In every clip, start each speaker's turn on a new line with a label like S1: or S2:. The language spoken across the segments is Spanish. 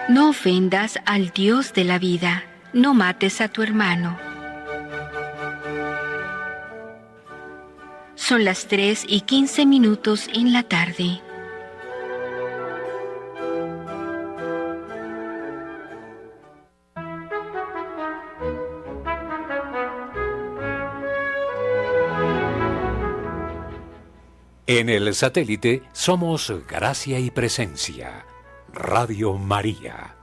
S1: No ofendas al Dios de la vida. No mates a tu hermano. Son las 3:15 en la tarde.
S2: En el satélite somos Gracia y Presencia. Radio María.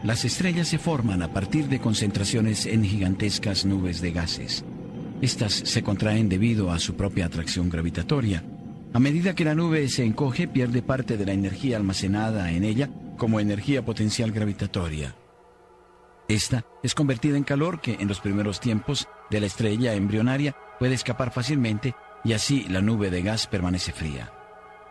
S3: Las estrellas se forman a partir de concentraciones en gigantescas nubes de gases. Estas se contraen debido a su propia atracción gravitatoria. A medida que la nube se encoge, pierde parte de la energía almacenada en ella como energía potencial gravitatoria. Esta es convertida en calor que en los primeros tiempos de la estrella embrionaria puede escapar fácilmente y así la nube de gas permanece fría.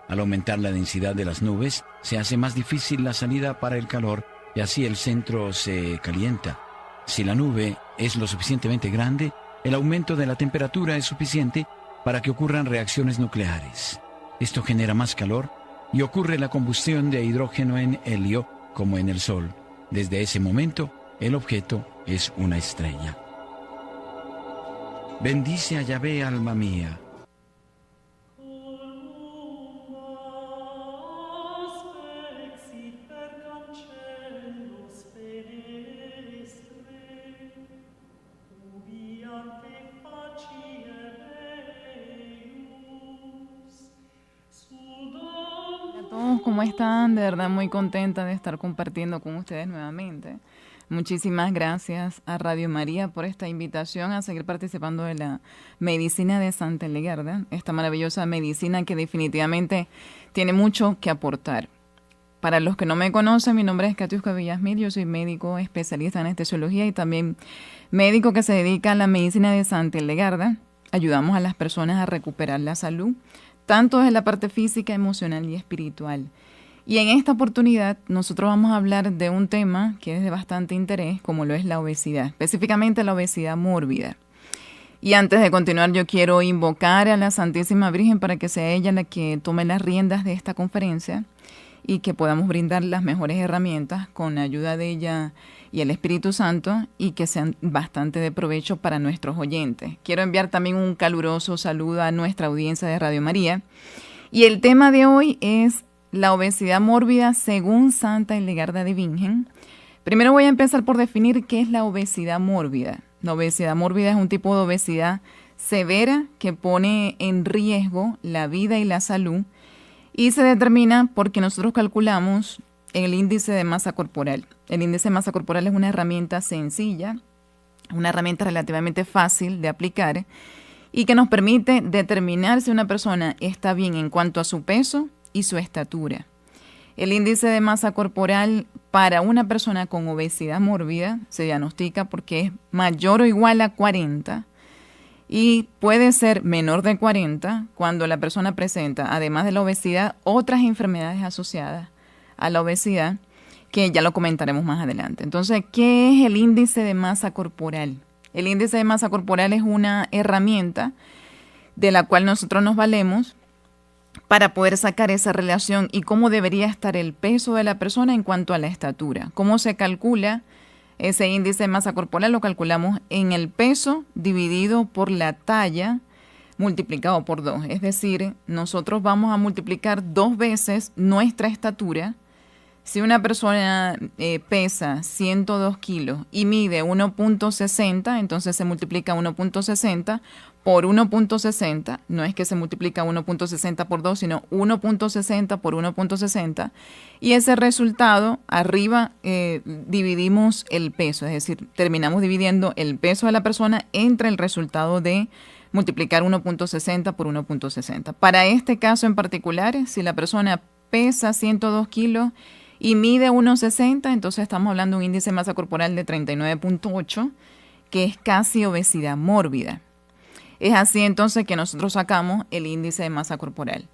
S3: Al aumentar la densidad de las nubes, se hace más difícil la salida para el calor y así el centro se calienta. Si la nube es lo suficientemente grande, el aumento de la temperatura es suficiente para que ocurran reacciones nucleares. Esto genera más calor y ocurre la combustión de hidrógeno en helio, como en el Sol. Desde ese momento, el objeto es una estrella. Bendice a Yahvé, alma mía.
S4: ¿Cómo están? De verdad muy contenta de estar compartiendo con ustedes nuevamente. Muchísimas gracias a Radio María por esta invitación a seguir participando de la medicina de Santa Hildegarda, esta maravillosa medicina que definitivamente tiene mucho que aportar. Para los que no me conocen, mi nombre es Katiuska Villasmil, yo soy médico especialista en anestesiología y también médico que se dedica a la medicina de Santa Hildegarda. Ayudamos a las personas a recuperar la salud, tanto desde la parte física, emocional y espiritual. Y en esta oportunidad nosotros vamos a hablar de un tema que es de bastante interés, como lo es la obesidad, específicamente la obesidad mórbida. Y antes de continuar, yo quiero invocar a la Santísima Virgen para que sea ella la que tome las riendas de esta conferencia y que podamos brindar las mejores herramientas con la ayuda de ella y el Espíritu Santo y que sean bastante de provecho para nuestros oyentes. Quiero enviar también un caluroso saludo a nuestra audiencia de Radio María. Y el tema de hoy es la obesidad mórbida según Santa Hildegarda de Bingen. Primero voy a empezar por definir qué es la obesidad mórbida. La obesidad mórbida es un tipo de obesidad severa que pone en riesgo la vida y la salud y se determina porque nosotros calculamos el índice de masa corporal. El índice de masa corporal es una herramienta sencilla, una herramienta relativamente fácil de aplicar y que nos permite determinar si una persona está bien en cuanto a su peso y su estatura. El índice de masa corporal para una persona con obesidad mórbida se diagnostica porque es mayor o igual a 40 y puede ser menor de 40 cuando la persona presenta, además de la obesidad, otras enfermedades asociadas a la obesidad, que ya lo comentaremos más adelante. Entonces, ¿qué es el índice de masa corporal? El índice de masa corporal es una herramienta de la cual nosotros nos valemos para poder sacar esa relación y cómo debería estar el peso de la persona en cuanto a la estatura. ¿Cómo se calcula ese índice de masa corporal? Lo calculamos en el peso dividido por la talla multiplicado por 2. Es decir, nosotros vamos a multiplicar 2 veces nuestra estatura. Si una persona pesa 102 kilos y mide 1.60, entonces se multiplica 1.60 por 1.60. No es que se multiplica 1.60 por 2, sino 1.60 por 1.60. Y ese resultado, arriba dividimos el peso. Es decir, terminamos dividiendo el peso de la persona entre el resultado de multiplicar 1.60 por 1.60. Para este caso en particular, si la persona pesa 102 kilos y mide 1.60, entonces estamos hablando de un índice de masa corporal de 39.8, que es casi obesidad mórbida. Es así entonces que nosotros sacamos el índice de masa corporal.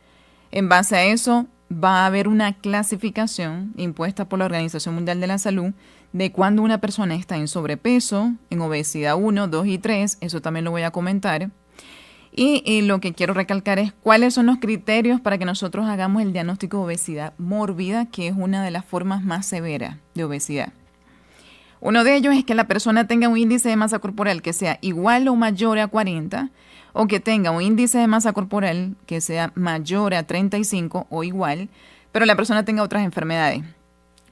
S4: En base a eso, va a haber una clasificación impuesta por la Organización Mundial de la Salud de cuando una persona está en sobrepeso, en obesidad 1, 2 y 3, eso también lo voy a comentar. Y lo que quiero recalcar es cuáles son los criterios para que nosotros hagamos el diagnóstico de obesidad mórbida, que es una de las formas más severas de obesidad. Uno de ellos es que la persona tenga un índice de masa corporal que sea igual o mayor a 40, o que tenga un índice de masa corporal que sea mayor a 35 o igual, pero la persona tenga otras enfermedades.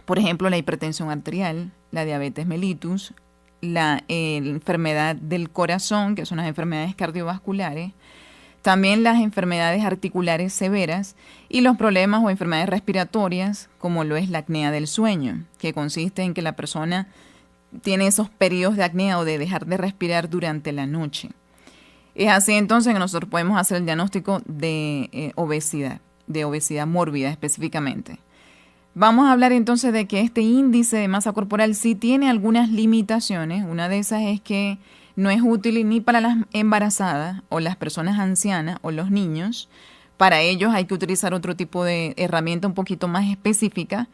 S4: Por ejemplo, la hipertensión arterial, la diabetes mellitus, la enfermedad del corazón, que son las enfermedades cardiovasculares, también las enfermedades articulares severas y los problemas o enfermedades respiratorias, como lo es la apnea del sueño, que consiste en que la persona tiene esos periodos de apnea o de dejar de respirar durante la noche. Es así entonces que nosotros podemos hacer el diagnóstico de obesidad mórbida específicamente. Vamos a hablar entonces de que este índice de masa corporal sí tiene algunas limitaciones. Una de esas es que no es útil ni para las embarazadas o las personas ancianas o los niños. Para ellos hay que utilizar otro tipo de herramienta un poquito más específica.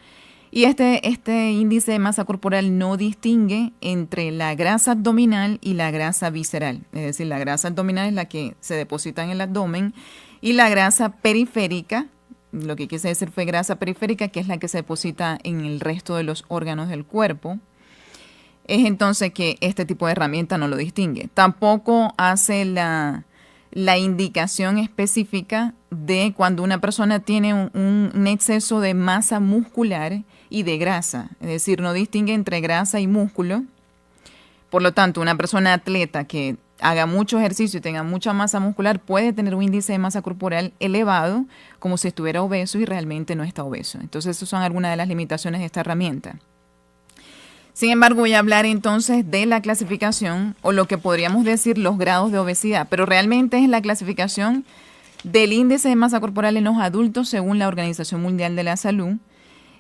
S4: Y este índice de masa corporal no distingue entre la grasa abdominal y la grasa visceral. Es decir, la grasa abdominal es la que se deposita en el abdomen y la grasa periférica, lo que quise decir fue grasa periférica, que es la que se deposita en el resto de los órganos del cuerpo. Es entonces que este tipo de herramienta no lo distingue. Tampoco hace la indicación específica de cuando una persona tiene un exceso de masa muscular y de grasa. Es decir, no distingue entre grasa y músculo. Por lo tanto, una persona atleta que haga mucho ejercicio y tenga mucha masa muscular puede tener un índice de masa corporal elevado, como si estuviera obeso y realmente no está obeso. Entonces, esas son algunas de las limitaciones de esta herramienta. Sin embargo, voy a hablar entonces de la clasificación o lo que podríamos decir los grados de obesidad, pero realmente es la clasificación del índice de masa corporal en los adultos según la Organización Mundial de la Salud.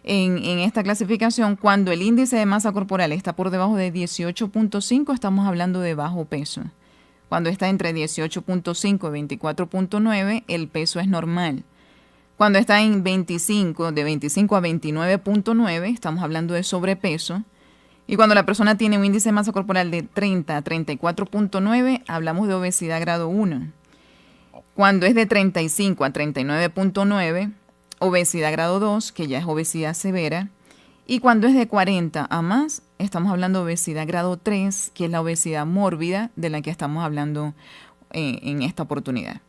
S4: En esta clasificación, cuando el índice de masa corporal está por debajo de 18.5, estamos hablando de bajo peso. Cuando está entre 18.5 y 24.9, el peso es normal. Cuando está en 25, de 25 a 29.9, estamos hablando de sobrepeso. Y cuando la persona tiene un índice de masa corporal de 30 a 34.9, hablamos de obesidad grado 1. Cuando es de 35 a 39.9, obesidad grado 2, que ya es obesidad severa. Y cuando es de 40 a más, estamos hablando de obesidad grado 3, que es la obesidad mórbida de la que estamos hablando en esta oportunidad.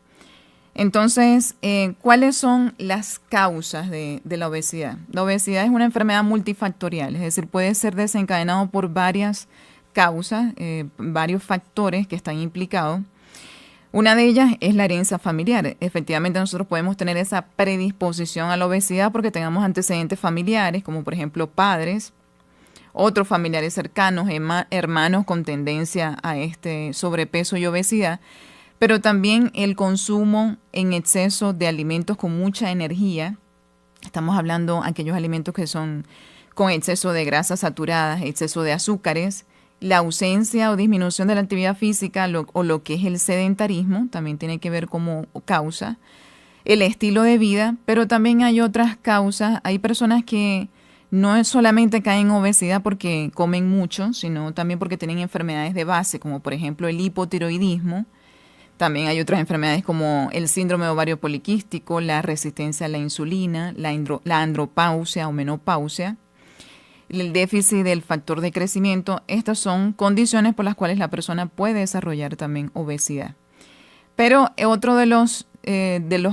S4: Entonces, ¿cuáles son las causas de la obesidad? La obesidad es una enfermedad multifactorial, es decir, puede ser desencadenado por varias causas, varios factores que están implicados. Una de ellas es la herencia familiar. Efectivamente, nosotros podemos tener esa predisposición a la obesidad porque tengamos antecedentes familiares, como por ejemplo padres, otros familiares cercanos, hermanos con tendencia a este sobrepeso y obesidad, pero también el consumo en exceso de alimentos con mucha energía. Estamos hablando de aquellos alimentos que son con exceso de grasas saturadas, exceso de azúcares, la ausencia o disminución de la actividad física o lo que es el sedentarismo, también tiene que ver como causa, el estilo de vida, pero también hay otras causas. Hay personas que no solamente caen en obesidad porque comen mucho, sino también porque tienen enfermedades de base, como por ejemplo el hipotiroidismo. También hay otras enfermedades como el síndrome de ovario poliquístico, la resistencia a la insulina, la andropausia o menopausia, el déficit del factor de crecimiento. Estas son condiciones por las cuales la persona puede desarrollar también obesidad. Pero otro de los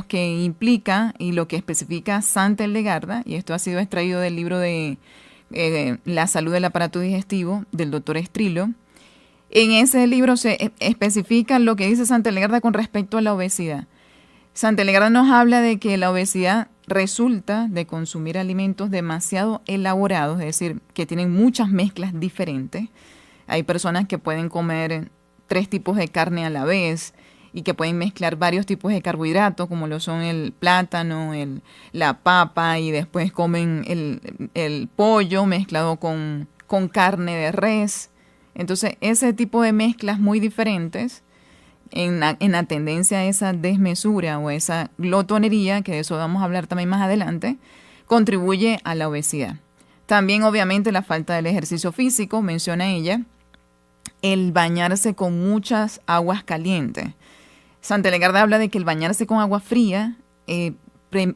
S4: que implica y lo que especifica Santa Hildegarda, y esto ha sido extraído del libro de La salud del aparato digestivo del doctor Estrillo. En ese libro se especifica lo que dice Santa Hildegarda con respecto a la obesidad. Santa Hildegarda nos habla de que la obesidad resulta de consumir alimentos demasiado elaborados, es decir, que tienen muchas mezclas diferentes. Hay personas que pueden comer 3 tipos de carne a la vez y que pueden mezclar varios tipos de carbohidratos, como lo son el plátano, la papa, y después comen el pollo mezclado con carne de res. Entonces, ese tipo de mezclas muy diferentes en la tendencia a esa desmesura o esa glotonería, que de eso vamos a hablar también más adelante, contribuye a la obesidad. También, obviamente, la falta del ejercicio físico, menciona ella, el bañarse con muchas aguas calientes. Santa Hildegarda habla de que el bañarse con agua fría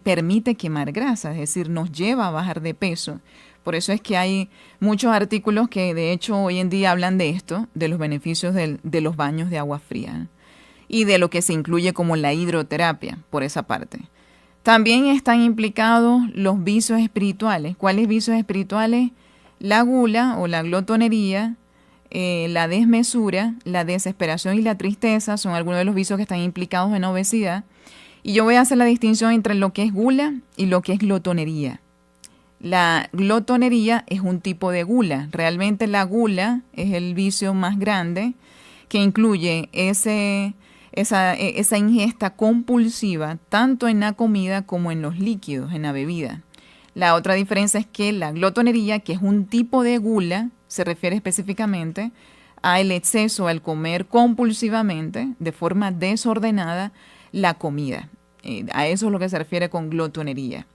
S4: permite quemar grasa, es decir, nos lleva a bajar de peso. Por eso es que hay muchos artículos que de hecho hoy en día hablan de esto, de los beneficios de los baños de agua fría y de lo que se incluye como la hidroterapia por esa parte. También están implicados los vicios espirituales. ¿Cuáles vicios espirituales? La gula o la glotonería, la desmesura, la desesperación y la tristeza son algunos de los vicios que están implicados en obesidad. Y yo voy a hacer la distinción entre lo que es gula y lo que es glotonería. La glotonería es un tipo de gula. Realmente la gula es el vicio más grande que incluye esa ingesta compulsiva tanto en la comida como en los líquidos, en la bebida. La otra diferencia es que la glotonería, que es un tipo de gula, se refiere específicamente al exceso, al comer compulsivamente, de forma desordenada, la comida. A eso es lo que se refiere con glotonería.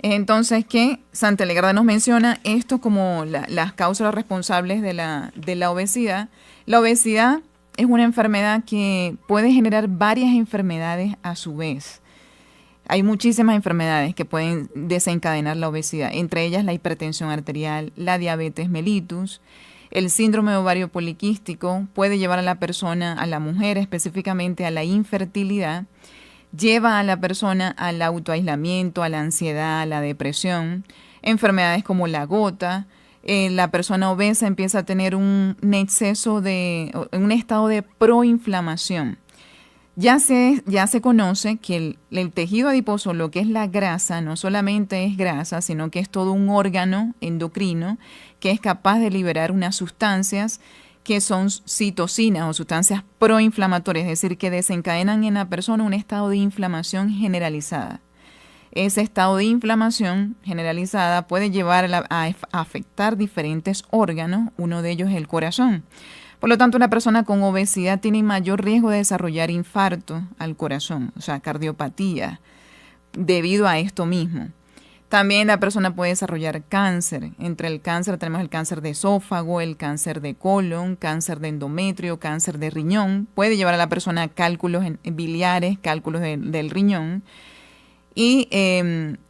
S4: Entonces, que Santa Hildegarda nos menciona esto como las causas responsables de la obesidad. La obesidad es una enfermedad que puede generar varias enfermedades a su vez. Hay muchísimas enfermedades que pueden desencadenar la obesidad, entre ellas la hipertensión arterial, la diabetes mellitus, el síndrome de ovario poliquístico, puede llevar a la persona, a la mujer específicamente, a la infertilidad, lleva a la persona al autoaislamiento, a la ansiedad, a la depresión, enfermedades como la gota. La persona obesa empieza a tener un estado de proinflamación. Ya se conoce que el tejido adiposo, lo que es la grasa, no solamente es grasa, sino que es todo un órgano endocrino que es capaz de liberar unas sustancias que son citocinas o sustancias proinflamatorias, es decir, que desencadenan en la persona un estado de inflamación generalizada. Ese estado de inflamación generalizada puede llevar a afectar diferentes órganos, uno de ellos es el corazón. Por lo tanto, una persona con obesidad tiene mayor riesgo de desarrollar infarto al corazón, o sea, cardiopatía, debido a esto mismo. También la persona puede desarrollar cáncer. Entre el cáncer tenemos el cáncer de esófago, el cáncer de colon, cáncer de endometrio, cáncer de riñón. Puede llevar a la persona a cálculos biliares, cálculos del riñón. Y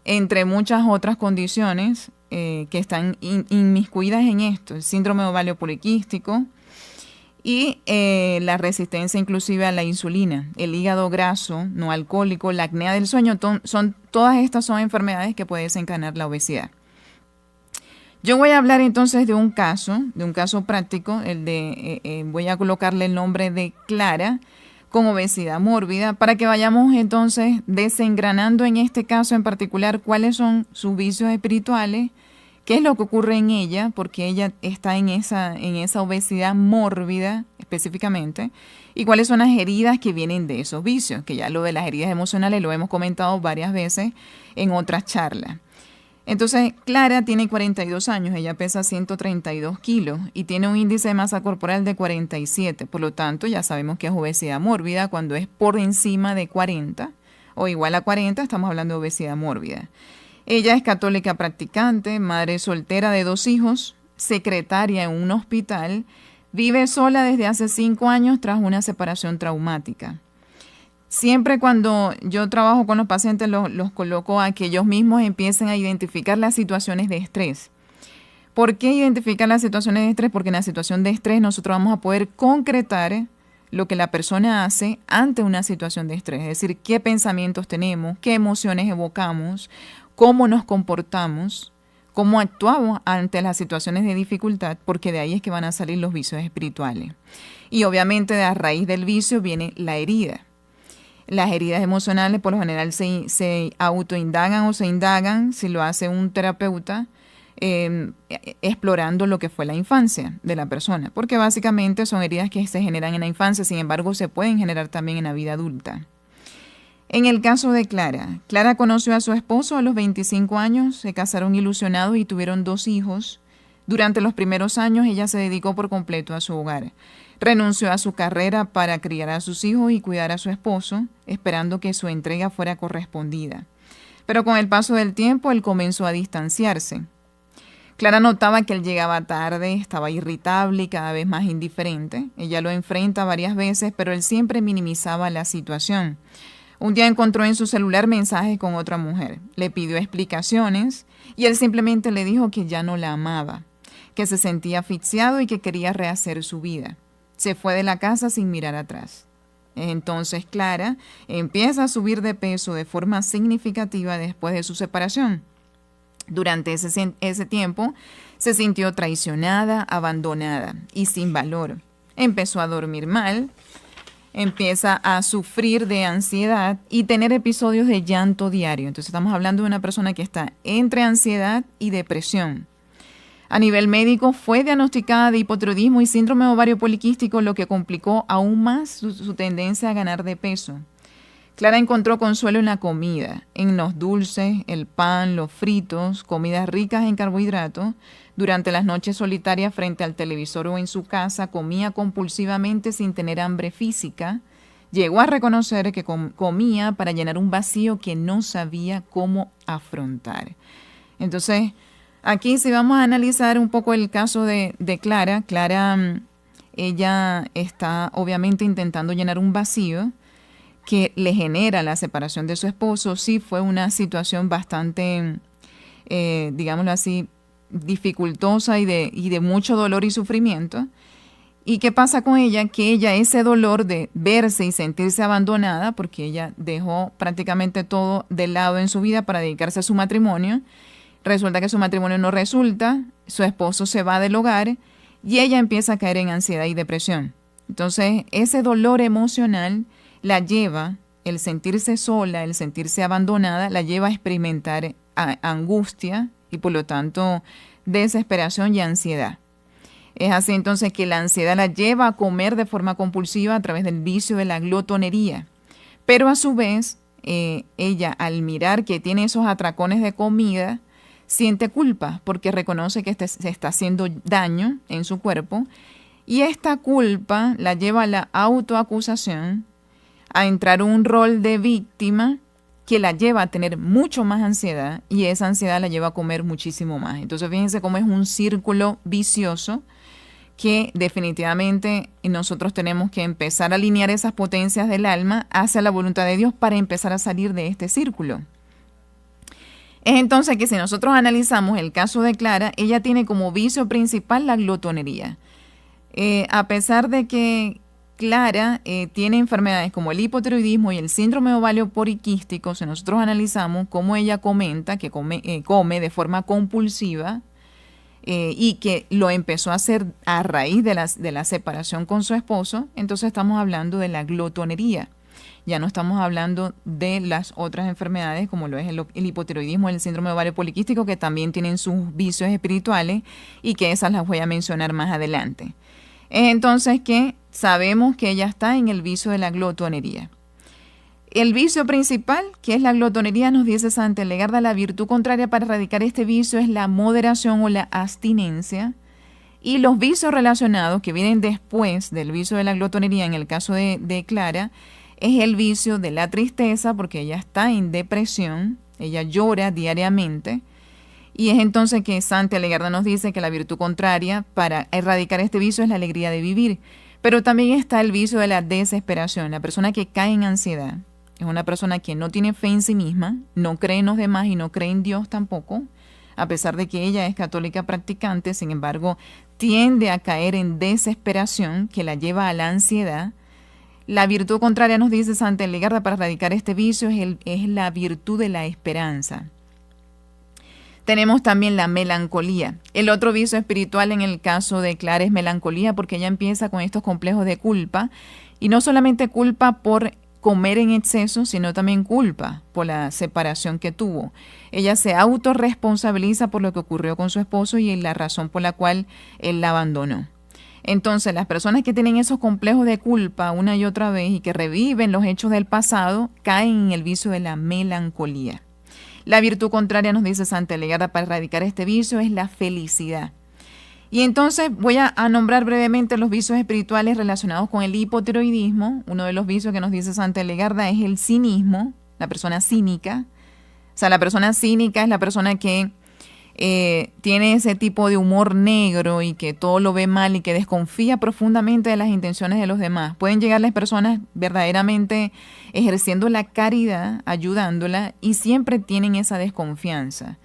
S4: entre muchas otras condiciones que están inmiscuidas en esto, el síndrome de ovario poliquístico y la resistencia inclusive a la insulina, el hígado graso no alcohólico, la apnea del sueño, todas estas son enfermedades que pueden desencadenar la obesidad. Yo voy a hablar entonces de un caso práctico, voy a colocarle el nombre de Clara, con obesidad mórbida, para que vayamos entonces desengranando en este caso en particular cuáles son sus vicios espirituales, qué es lo que ocurre en ella, porque ella está en esa obesidad mórbida específicamente, y cuáles son las heridas que vienen de esos vicios, que ya lo de las heridas emocionales lo hemos comentado varias veces en otras charlas. Entonces, Clara tiene 42 años, ella pesa 132 kilos y tiene un índice de masa corporal de 47. Por lo tanto, ya sabemos que es obesidad mórbida cuando es por encima de 40 o igual a 40, estamos hablando de obesidad mórbida. Ella es católica practicante, madre soltera de 2 hijos, secretaria en un hospital, vive sola desde hace 5 años tras una separación traumática. Siempre cuando yo trabajo con los pacientes los coloco a que ellos mismos empiecen a identificar las situaciones de estrés. ¿Por qué identificar las situaciones de estrés? Porque en la situación de estrés nosotros vamos a poder concretar lo que la persona hace ante una situación de estrés. Es decir, qué pensamientos tenemos, qué emociones evocamos, cómo nos comportamos, cómo actuamos ante las situaciones de dificultad, porque de ahí es que van a salir los vicios espirituales. Y obviamente de a raíz del vicio viene la herida. Las heridas emocionales por lo general se autoindagan o se indagan, si lo hace un terapeuta, explorando lo que fue la infancia de la persona, porque básicamente son heridas que se generan en la infancia, sin embargo se pueden generar también en la vida adulta. En el caso de Clara, Clara conoció a su esposo a los 25 años, se casaron ilusionados y tuvieron 2 hijos. Durante los primeros años ella se dedicó por completo a su hogar. Renunció a su carrera para criar a sus hijos y cuidar a su esposo, esperando que su entrega fuera correspondida. Pero con el paso del tiempo, él comenzó a distanciarse. Clara notaba que él llegaba tarde, estaba irritable y cada vez más indiferente. Ella lo enfrenta varias veces, pero él siempre minimizaba la situación. Un día encontró en su celular mensajes con otra mujer. Le pidió explicaciones y él simplemente le dijo que ya no la amaba, que se sentía asfixiado y que quería rehacer su vida. Se fue de la casa sin mirar atrás. Entonces Clara empieza a subir de peso de forma significativa después de su separación. Durante ese tiempo se sintió traicionada, abandonada y sin valor. Empezó a dormir mal, empieza a sufrir de ansiedad y tener episodios de llanto diario. Entonces estamos hablando de una persona que está entre ansiedad y depresión. A nivel médico fue diagnosticada de hipotiroidismo y síndrome ovario poliquístico, lo que complicó aún más su tendencia a ganar de peso. Clara encontró consuelo en la comida, en los dulces, el pan, los fritos, comidas ricas en carbohidratos. Durante las noches solitarias frente al televisor o en su casa, comía compulsivamente sin tener hambre física. Llegó a reconocer que comía para llenar un vacío que no sabía cómo afrontar. Entonces, aquí si vamos a analizar un poco el caso de Clara, ella está obviamente intentando llenar un vacío que le genera la separación de su esposo. Sí fue una situación bastante, digámoslo así, dificultosa y de mucho dolor y sufrimiento. ¿Y qué pasa con ella? Que ella, ese dolor de verse y sentirse abandonada, porque ella dejó prácticamente todo de lado en su vida para dedicarse a su matrimonio, resulta que su matrimonio no resulta, su esposo se va del hogar y ella empieza a caer en ansiedad y depresión. Entonces, ese dolor emocional la lleva, el sentirse sola, el sentirse abandonada, la lleva a experimentar angustia y por lo tanto desesperación y ansiedad. Es así entonces que la ansiedad la lleva a comer de forma compulsiva a través del vicio de la glotonería. Pero a su vez, ella al mirar que tiene esos atracones de comida, siente culpa porque reconoce que se está haciendo daño en su cuerpo y esta culpa la lleva a la autoacusación, a entrar en un rol de víctima que la lleva a tener mucho más ansiedad y esa ansiedad la lleva a comer muchísimo más. Entonces fíjense cómo es un círculo vicioso que definitivamente nosotros tenemos que empezar a alinear esas potencias del alma hacia la voluntad de Dios para empezar a salir de este círculo. Es entonces que si nosotros analizamos el caso de Clara, ella tiene como vicio principal la glotonería. A pesar de que Clara tiene enfermedades como el hipotiroidismo y el síndrome ovario poliquístico, si nosotros analizamos cómo ella comenta que come de forma compulsiva y que lo empezó a hacer a raíz de la separación con su esposo, entonces estamos hablando de la glotonería. Ya no estamos hablando de las otras enfermedades como lo es el hipotiroidismo y el síndrome ovario poliquístico, que también tienen sus vicios espirituales y que esas las voy a mencionar más adelante. Es entonces que sabemos que ella está en el vicio de la glotonería. El vicio principal, que es la glotonería, nos dice Santa Hildegarda, la virtud contraria para erradicar este vicio es la moderación o la abstinencia. Y los vicios relacionados que vienen después del vicio de la glotonería, en el caso de Clara, es el vicio de la tristeza, porque ella está en depresión, ella llora diariamente. Y es entonces que Santa Hildegarda nos dice que la virtud contraria para erradicar este vicio es la alegría de vivir. Pero también está el vicio de la desesperación, la persona que cae en ansiedad. Es una persona que no tiene fe en sí misma, no cree en los demás y no cree en Dios tampoco, a pesar de que ella es católica practicante, sin embargo, tiende a caer en desesperación que la lleva a la ansiedad. La virtud contraria, nos dice Santa Hildegarda, para erradicar este vicio es la virtud de la esperanza. Tenemos también la melancolía. El otro vicio espiritual en el caso de Clara es melancolía, porque ella empieza con estos complejos de culpa, y no solamente culpa por comer en exceso, sino también culpa por la separación que tuvo. Ella se autorresponsabiliza por lo que ocurrió con su esposo y la razón por la cual él la abandonó. Entonces, las personas que tienen esos complejos de culpa una y otra vez y que reviven los hechos del pasado, caen en el vicio de la melancolía. La virtud contraria, nos dice Santa Hildegarda, para erradicar este vicio es la felicidad. Y entonces voy a nombrar brevemente los vicios espirituales relacionados con el hipotiroidismo. Uno de los vicios que nos dice Santa Elegarda es el cinismo, la persona cínica. O sea, la persona cínica es la persona que tiene ese tipo de humor negro y que todo lo ve mal y que desconfía profundamente de las intenciones de los demás. Pueden llegar las personas verdaderamente ejerciendo la caridad, ayudándola, y siempre tienen esa desconfianza.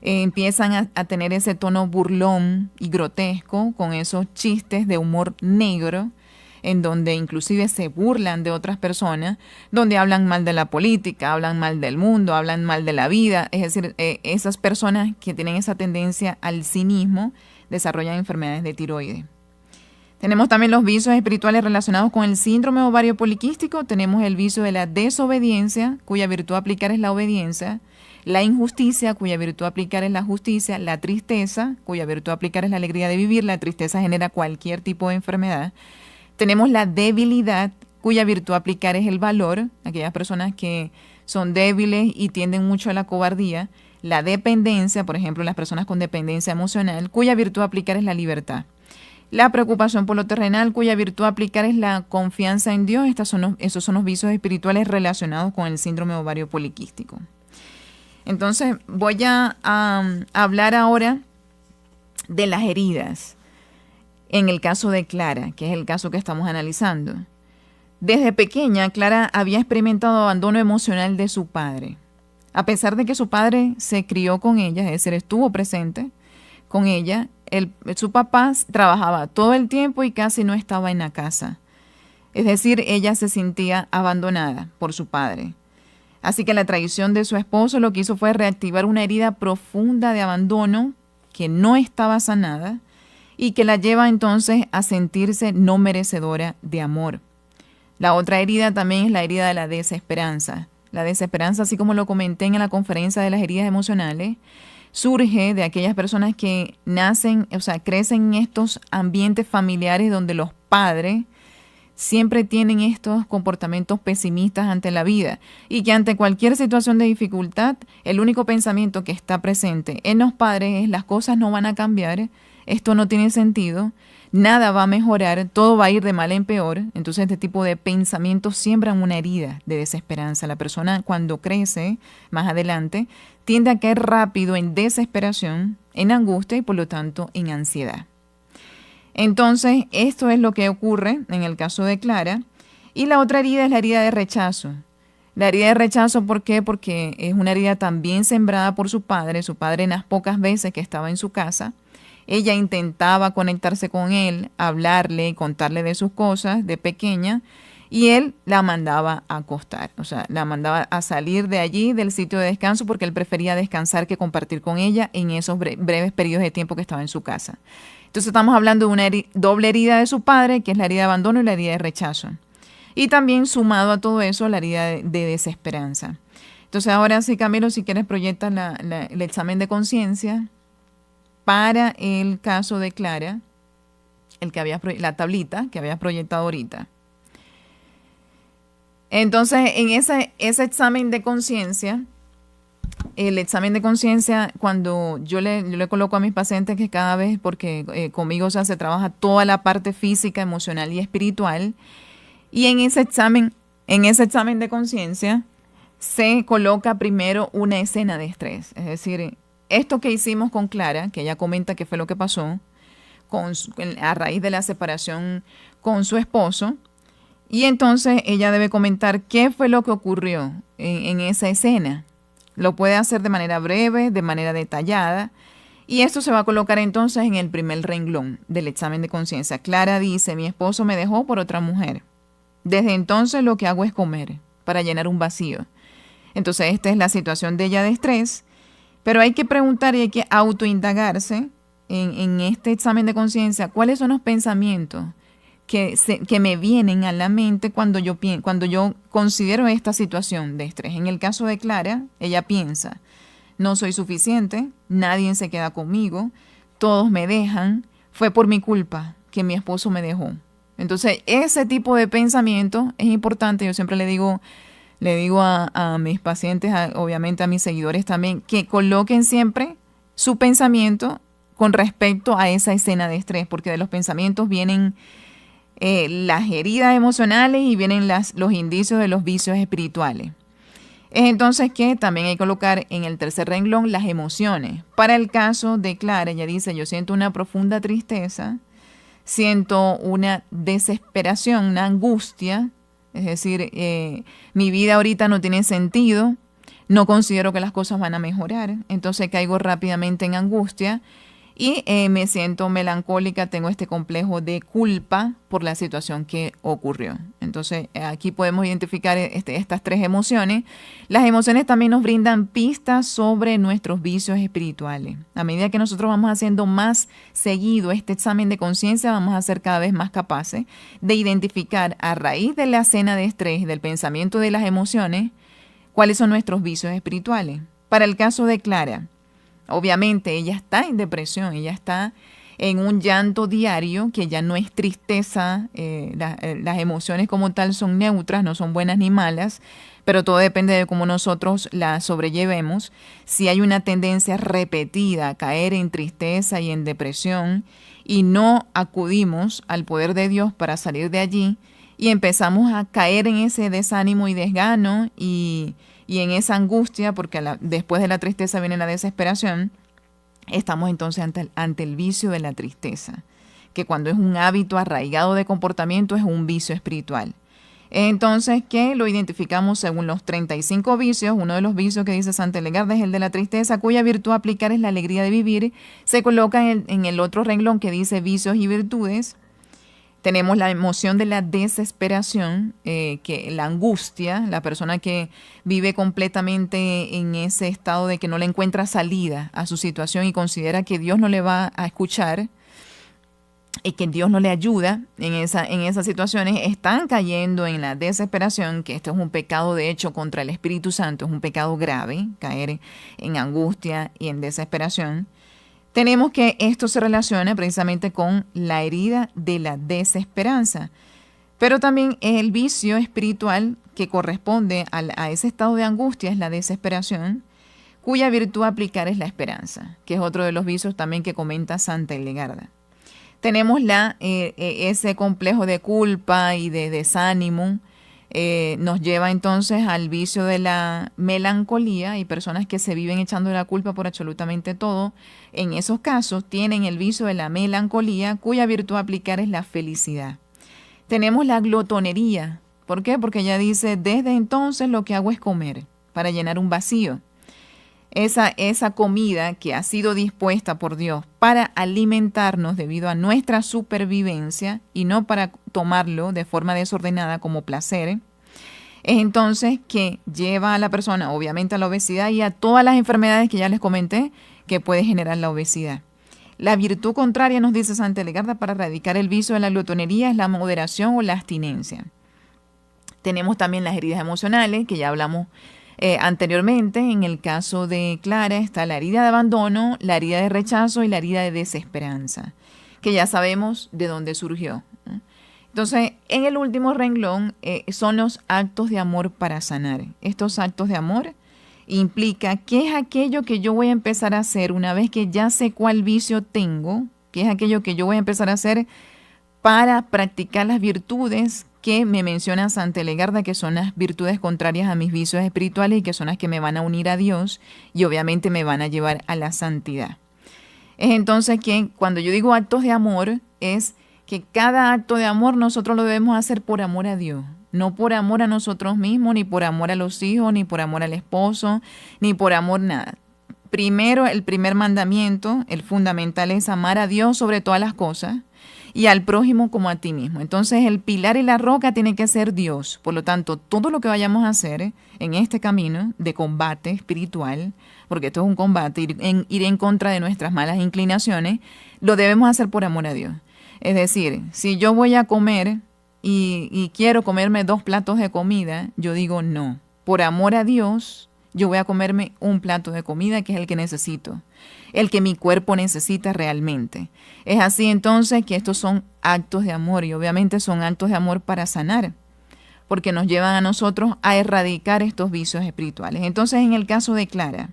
S4: Empiezan a tener ese tono burlón y grotesco con esos chistes de humor negro, en donde inclusive se burlan de otras personas, donde hablan mal de la política, hablan mal del mundo, hablan mal de la vida. Es decir, esas personas que tienen esa tendencia al cinismo desarrollan enfermedades de tiroides. Tenemos también los vicios espirituales relacionados con el síndrome ovario poliquístico. Tenemos el vicio de la desobediencia, cuya virtud aplicar es la obediencia; la injusticia, cuya virtud aplicar es la justicia; la tristeza, cuya virtud aplicar es la alegría de vivir. La tristeza genera cualquier tipo de enfermedad. Tenemos la debilidad, cuya virtud aplicar es el valor, aquellas personas que son débiles y tienden mucho a la cobardía. La dependencia, por ejemplo, las personas con dependencia emocional, cuya virtud aplicar es la libertad. La preocupación por lo terrenal, cuya virtud aplicar es la confianza en Dios. Esos son los vicios espirituales relacionados con el síndrome ovario poliquístico. Entonces voy a hablar ahora de las heridas. En el caso de Clara, que es el caso que estamos analizando. Desde pequeña, Clara había experimentado abandono emocional de su padre. A pesar de que su padre se crió con ella, es decir, estuvo presente con ella, su papá trabajaba todo el tiempo y casi no estaba en la casa. Es decir, ella se sentía abandonada por su padre. Así que la traición de su esposo lo que hizo fue reactivar una herida profunda de abandono que no estaba sanada, y que la lleva entonces a sentirse no merecedora de amor. La otra herida también es la herida de la desesperanza. La desesperanza, así como lo comenté en la conferencia de las heridas emocionales, surge de aquellas personas que nacen, o sea, crecen en estos ambientes familiares donde los padres siempre tienen estos comportamientos pesimistas ante la vida, y que ante cualquier situación de dificultad, el único pensamiento que está presente en los padres es: las cosas no van a cambiar, esto no tiene sentido, nada va a mejorar, todo va a ir de mal en peor. Entonces este tipo de pensamientos siembran una herida de desesperanza. La persona, cuando crece más adelante, tiende a caer rápido en desesperación, en angustia y por lo tanto en ansiedad. Entonces esto es lo que ocurre en el caso de Clara. Y la otra herida es la herida de rechazo. La herida de rechazo, ¿por qué? Porque es una herida también sembrada por su padre. Su padre, en las pocas veces que estaba en su casa, ella intentaba conectarse con él, hablarle, contarle de sus cosas de pequeña, y él la mandaba a acostar, o sea, la mandaba a salir de allí, del sitio de descanso, porque él prefería descansar que compartir con ella en esos breves periodos de tiempo que estaba en su casa. Entonces estamos hablando de una doble herida de su padre, que es la herida de abandono y la herida de rechazo. Y también sumado a todo eso, la herida de desesperanza. Entonces ahora sí, Camilo, si quieres proyecta el examen de conciencia para el caso de Clara, la tablita que habías proyectado ahorita. Entonces, en ese examen de conciencia, el examen de conciencia, cuando yo le coloco a mis pacientes que cada vez, porque conmigo se trabaja toda la parte física, emocional y espiritual, y en ese examen de conciencia se coloca primero una escena de estrés, es decir, esto que hicimos con Clara, que ella comenta que fue lo que pasó a raíz de la separación con su esposo, y entonces ella debe comentar qué fue lo que ocurrió en esa escena. Lo puede hacer de manera breve, de manera detallada, y esto se va a colocar entonces en el primer renglón del examen de conciencia. Clara dice: mi esposo me dejó por otra mujer. Desde entonces lo que hago es comer para llenar un vacío. Entonces esta es la situación de ella de estrés. Pero hay que preguntar y hay que autoindagarse en este examen de conciencia cuáles son los pensamientos que me vienen a la mente cuando yo considero esta situación de estrés. En el caso de Clara, ella piensa: no soy suficiente, nadie se queda conmigo, todos me dejan, fue por mi culpa que mi esposo me dejó. Entonces ese tipo de pensamiento es importante. Yo siempre le digo a mis pacientes, obviamente a mis seguidores también, que coloquen siempre su pensamiento con respecto a esa escena de estrés, porque de los pensamientos vienen las heridas emocionales y vienen los indicios de los vicios espirituales. Es entonces que también hay que colocar en el tercer renglón las emociones. Para el caso de Clara, ella dice, yo siento una profunda tristeza, siento una desesperación, una angustia, es decir, mi vida ahorita no tiene sentido, no considero que las cosas van a mejorar, entonces caigo rápidamente en angustia y me siento melancólica, tengo este complejo de culpa por la situación que ocurrió. Entonces aquí podemos identificar estas tres emociones. Las emociones también nos brindan pistas sobre nuestros vicios espirituales. A medida que nosotros vamos haciendo más seguido este examen de conciencia, vamos a ser cada vez más capaces de identificar a raíz de la escena de estrés, del pensamiento de las emociones, cuáles son nuestros vicios espirituales. Para el caso de Clara, obviamente ella está en depresión, ella está en un llanto diario que ya no es tristeza, las emociones como tal son neutras, no son buenas ni malas, pero todo depende de cómo nosotros las sobrellevemos. Si hay una tendencia repetida a caer en tristeza y en depresión y no acudimos al poder de Dios para salir de allí y empezamos a caer en ese desánimo y desgano y en esa angustia, porque después de la tristeza viene la desesperación, estamos entonces ante el vicio de la tristeza, que cuando es un hábito arraigado de comportamiento es un vicio espiritual. Entonces, ¿qué? Lo identificamos según los 35 vicios. Uno de los vicios que dice Santa Hildegarda es el de la tristeza, cuya virtud a aplicar es la alegría de vivir. Se coloca en el otro renglón que dice vicios y virtudes. Tenemos la emoción de la desesperación, que la angustia, la persona que vive completamente en ese estado de que no le encuentra salida a su situación y considera que Dios no le va a escuchar y que Dios no le ayuda en esas situaciones, están cayendo en la desesperación, que esto es un pecado de hecho contra el Espíritu Santo, es un pecado grave, caer en angustia y en desesperación. Tenemos que esto se relaciona precisamente con la herida de la desesperanza, pero también el vicio espiritual que corresponde a ese estado de angustia es la desesperación, cuya virtud a aplicar es la esperanza, que es otro de los vicios también que comenta Santa Hildegarda. Tenemos ese complejo de culpa y de desánimo, nos lleva entonces al vicio de la melancolía. Hay personas que se viven echando la culpa por absolutamente todo. En esos casos tienen el vicio de la melancolía, cuya virtud a aplicar es la felicidad. Tenemos la glotonería. ¿Por qué? Porque ella dice, desde entonces lo que hago es comer para llenar un vacío. Esa comida que ha sido dispuesta por Dios para alimentarnos debido a nuestra supervivencia y no para tomarlo de forma desordenada como placer, es entonces que lleva a la persona obviamente a la obesidad y a todas las enfermedades que ya les comenté que puede generar la obesidad. La virtud contraria, nos dice Santa Hildegarda, para erradicar el vicio de la glotonería es la moderación o la abstinencia. Tenemos también las heridas emocionales, que ya hablamos anteriormente. En el caso de Clara está la herida de abandono, la herida de rechazo y la herida de desesperanza, que ya sabemos de dónde surgió. Entonces, en el último renglón son los actos de amor para sanar. Estos actos de amor implica qué es aquello que yo voy a empezar a hacer una vez que ya sé cuál vicio tengo, qué es aquello que yo voy a empezar a hacer para practicar las virtudes que me menciona Santa Hildegarda, que son las virtudes contrarias a mis vicios espirituales y que son las que me van a unir a Dios y obviamente me van a llevar a la santidad. Es entonces que cuando yo digo actos de amor, es que cada acto de amor nosotros lo debemos hacer por amor a Dios, no por amor a nosotros mismos, ni por amor a los hijos, ni por amor al esposo, ni por amor nada. Primero, el primer mandamiento, el fundamental es amar a Dios sobre todas las cosas y al prójimo como a ti mismo. Entonces el pilar y la roca tiene que ser Dios. Por lo tanto, todo lo que vayamos a hacer en este camino de combate espiritual, porque esto es un combate, ir en contra de nuestras malas inclinaciones, lo debemos hacer por amor a Dios. Es decir, si yo voy a comer y quiero comerme 2 platos de comida, yo digo no. Por amor a Dios, yo voy a comerme un plato de comida que es el que necesito, el que mi cuerpo necesita realmente. Es así entonces que estos son actos de amor y obviamente son actos de amor para sanar, porque nos llevan a nosotros a erradicar estos vicios espirituales. Entonces, en el caso de Clara,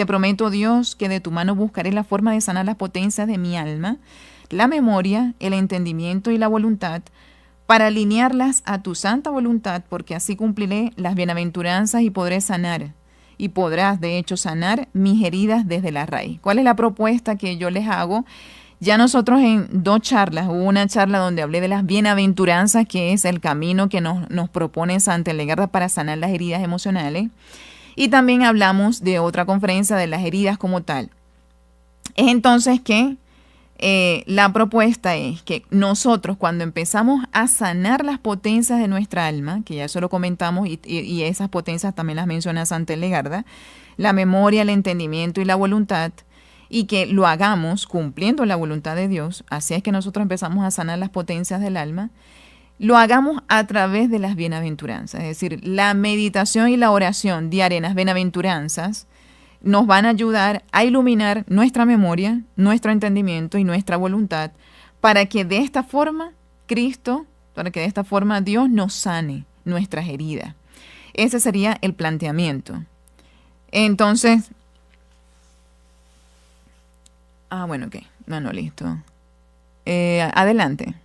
S4: te prometo, Dios, que de tu mano buscaré la forma de sanar las potencias de mi alma, la memoria, el entendimiento y la voluntad, para alinearlas a tu santa voluntad, porque así cumpliré las bienaventuranzas y podré sanar. Y podrás, de hecho, sanar mis heridas desde la raíz. ¿Cuál es la propuesta que yo les hago? Ya nosotros en 2 charlas, hubo una charla donde hablé de las bienaventuranzas, que es el camino que nos propone Santa Hildegarda para sanar las heridas emocionales. Y también hablamos de otra conferencia de las heridas como tal. Es entonces que la propuesta es que nosotros cuando empezamos a sanar las potencias de nuestra alma, que ya eso lo comentamos y esas potencias también las menciona Santa Hildegarda, la memoria, el entendimiento y la voluntad, y que lo hagamos cumpliendo la voluntad de Dios, así es que nosotros empezamos a sanar las potencias del alma, lo hagamos a través de las bienaventuranzas, es decir, la meditación y la oración diaria en las bienaventuranzas nos van a ayudar a iluminar nuestra memoria, nuestro entendimiento y nuestra voluntad para que de esta forma Dios nos sane nuestras heridas. Ese sería el planteamiento. Entonces, ok. No, listo. Adelante.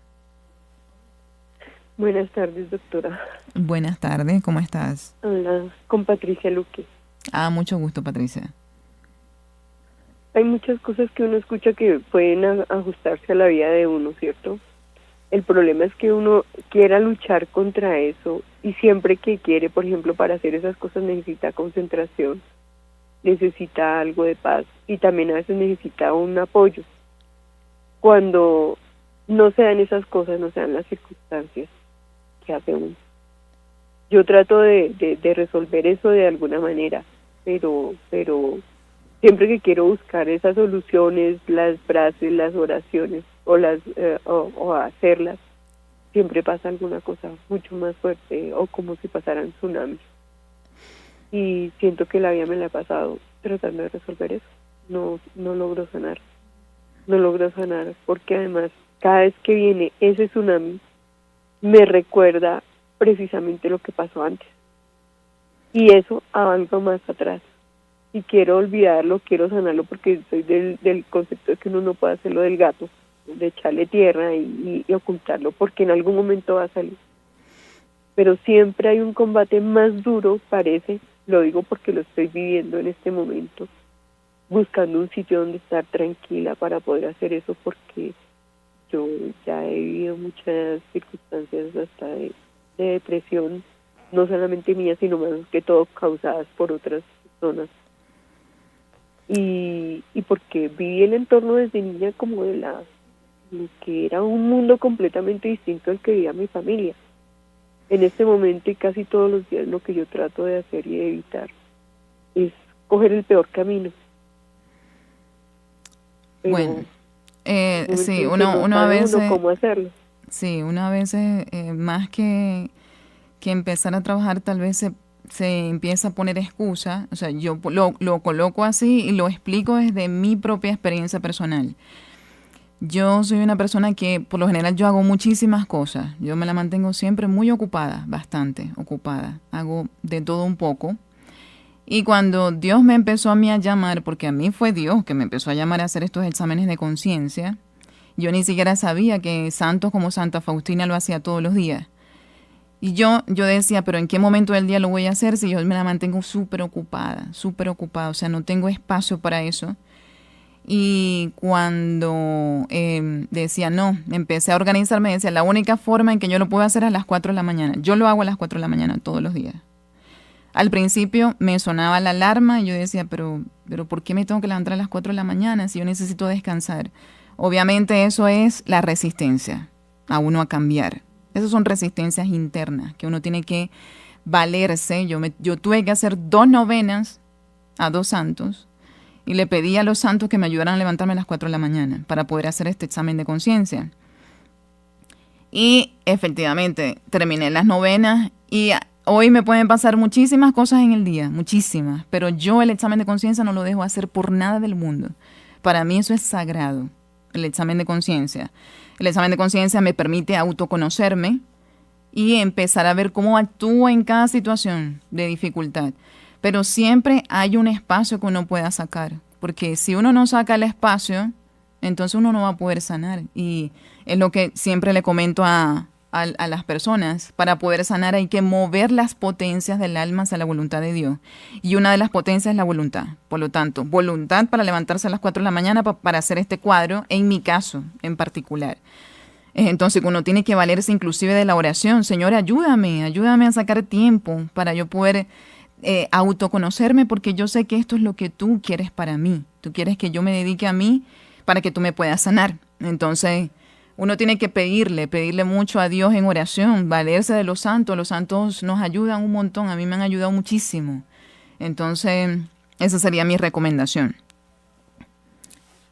S5: Buenas tardes, doctora.
S4: Buenas tardes, ¿cómo estás?
S5: Hola, con Patricia Luque.
S4: Mucho gusto, Patricia.
S5: Hay muchas cosas que uno escucha que pueden ajustarse a la vida de uno, ¿cierto? El problema es que uno quiera luchar contra eso y siempre que quiere, por ejemplo, para hacer esas cosas necesita concentración, necesita algo de paz y también a veces necesita un apoyo. Cuando no se dan esas cosas, no se dan las circunstancias, ¿qué hace uno? Yo trato de resolver eso de alguna manera, pero siempre que quiero buscar esas soluciones, las frases, las oraciones o hacerlas, siempre pasa alguna cosa mucho más fuerte o como si pasaran tsunamis. Y siento que la vida me la he pasado tratando de resolver eso. No logro sanar. No logro sanar porque además cada vez que viene ese tsunami me recuerda precisamente lo que pasó antes. Y eso avanza más atrás. Y quiero olvidarlo, quiero sanarlo porque soy del concepto de que uno no puede hacerlo del gato, de echarle tierra y ocultarlo porque en algún momento va a salir. Pero siempre hay un combate más duro, parece, lo digo porque lo estoy viviendo en este momento, buscando un sitio donde estar tranquila para poder hacer eso porque yo ya he vivido muchas circunstancias hasta de depresión, no solamente mía, sino más que todo causadas por otras personas. Y porque viví el entorno desde niña como de lo que era un mundo completamente distinto al que vivía mi familia. En este momento y casi todos los días lo que yo trato de hacer y de evitar es coger el peor camino. Pero
S4: bueno, sí, uno a veces...
S5: ¿Cómo hacerlo?
S4: Sí, uno a veces, más que empezar a trabajar, tal vez se empieza a poner excusa. O sea, yo lo coloco así y lo explico desde mi propia experiencia personal. Yo soy una persona que, por lo general, yo hago muchísimas cosas. Yo me la mantengo siempre muy ocupada, bastante ocupada. Hago de todo un poco. Y cuando Dios me empezó a mí a llamar, porque a mí fue Dios que me empezó a llamar a hacer estos exámenes de conciencia, yo ni siquiera sabía que santos como Santa Faustina lo hacía todos los días. Y yo decía, pero ¿en qué momento del día lo voy a hacer si yo me la mantengo súper ocupada? O sea, no tengo espacio para eso. Y cuando decía no, empecé a organizarme, decía, la única forma en que yo lo puedo hacer es a las 4 de la mañana. Yo lo hago a las 4 de la mañana todos los días. Al principio me sonaba la alarma y yo decía, pero ¿por qué me tengo que levantar a las 4 de la mañana si yo necesito descansar? Obviamente eso es la resistencia a uno a cambiar. Esas son resistencias internas que uno tiene que valerse. Yo tuve que hacer 2 novenas a 2 santos y le pedí a los santos que me ayudaran a levantarme a las 4 de la mañana para poder hacer este examen de conciencia. Y efectivamente terminé las novenas y hoy me pueden pasar muchísimas cosas en el día, muchísimas, pero yo el examen de conciencia no lo dejo hacer por nada del mundo. Para mí eso es sagrado, el examen de conciencia. El examen de conciencia me permite autoconocerme y empezar a ver cómo actúo en cada situación de dificultad. pero siempre hay un espacio que uno pueda sacar, porque si uno no saca el espacio, entonces uno no va a poder sanar. Y es lo que siempre le comento a las personas: para poder sanar hay que mover las potencias del alma hacia la voluntad de Dios. Y una de las potencias es la voluntad. Por lo tanto, voluntad para levantarse a las 4 de la mañana para hacer este cuadro, en mi caso en particular. Entonces uno tiene que valerse inclusive de la oración. Señor, ayúdame a sacar tiempo para yo poder autoconocerme, porque yo sé que esto es lo que tú quieres para mí. Tú quieres que yo me dedique a mí para que tú me puedas sanar. Entonces uno tiene que pedirle mucho a Dios en oración, valerse de los santos. Los santos nos ayudan un montón, a mí me han ayudado muchísimo. Entonces, esa sería mi recomendación.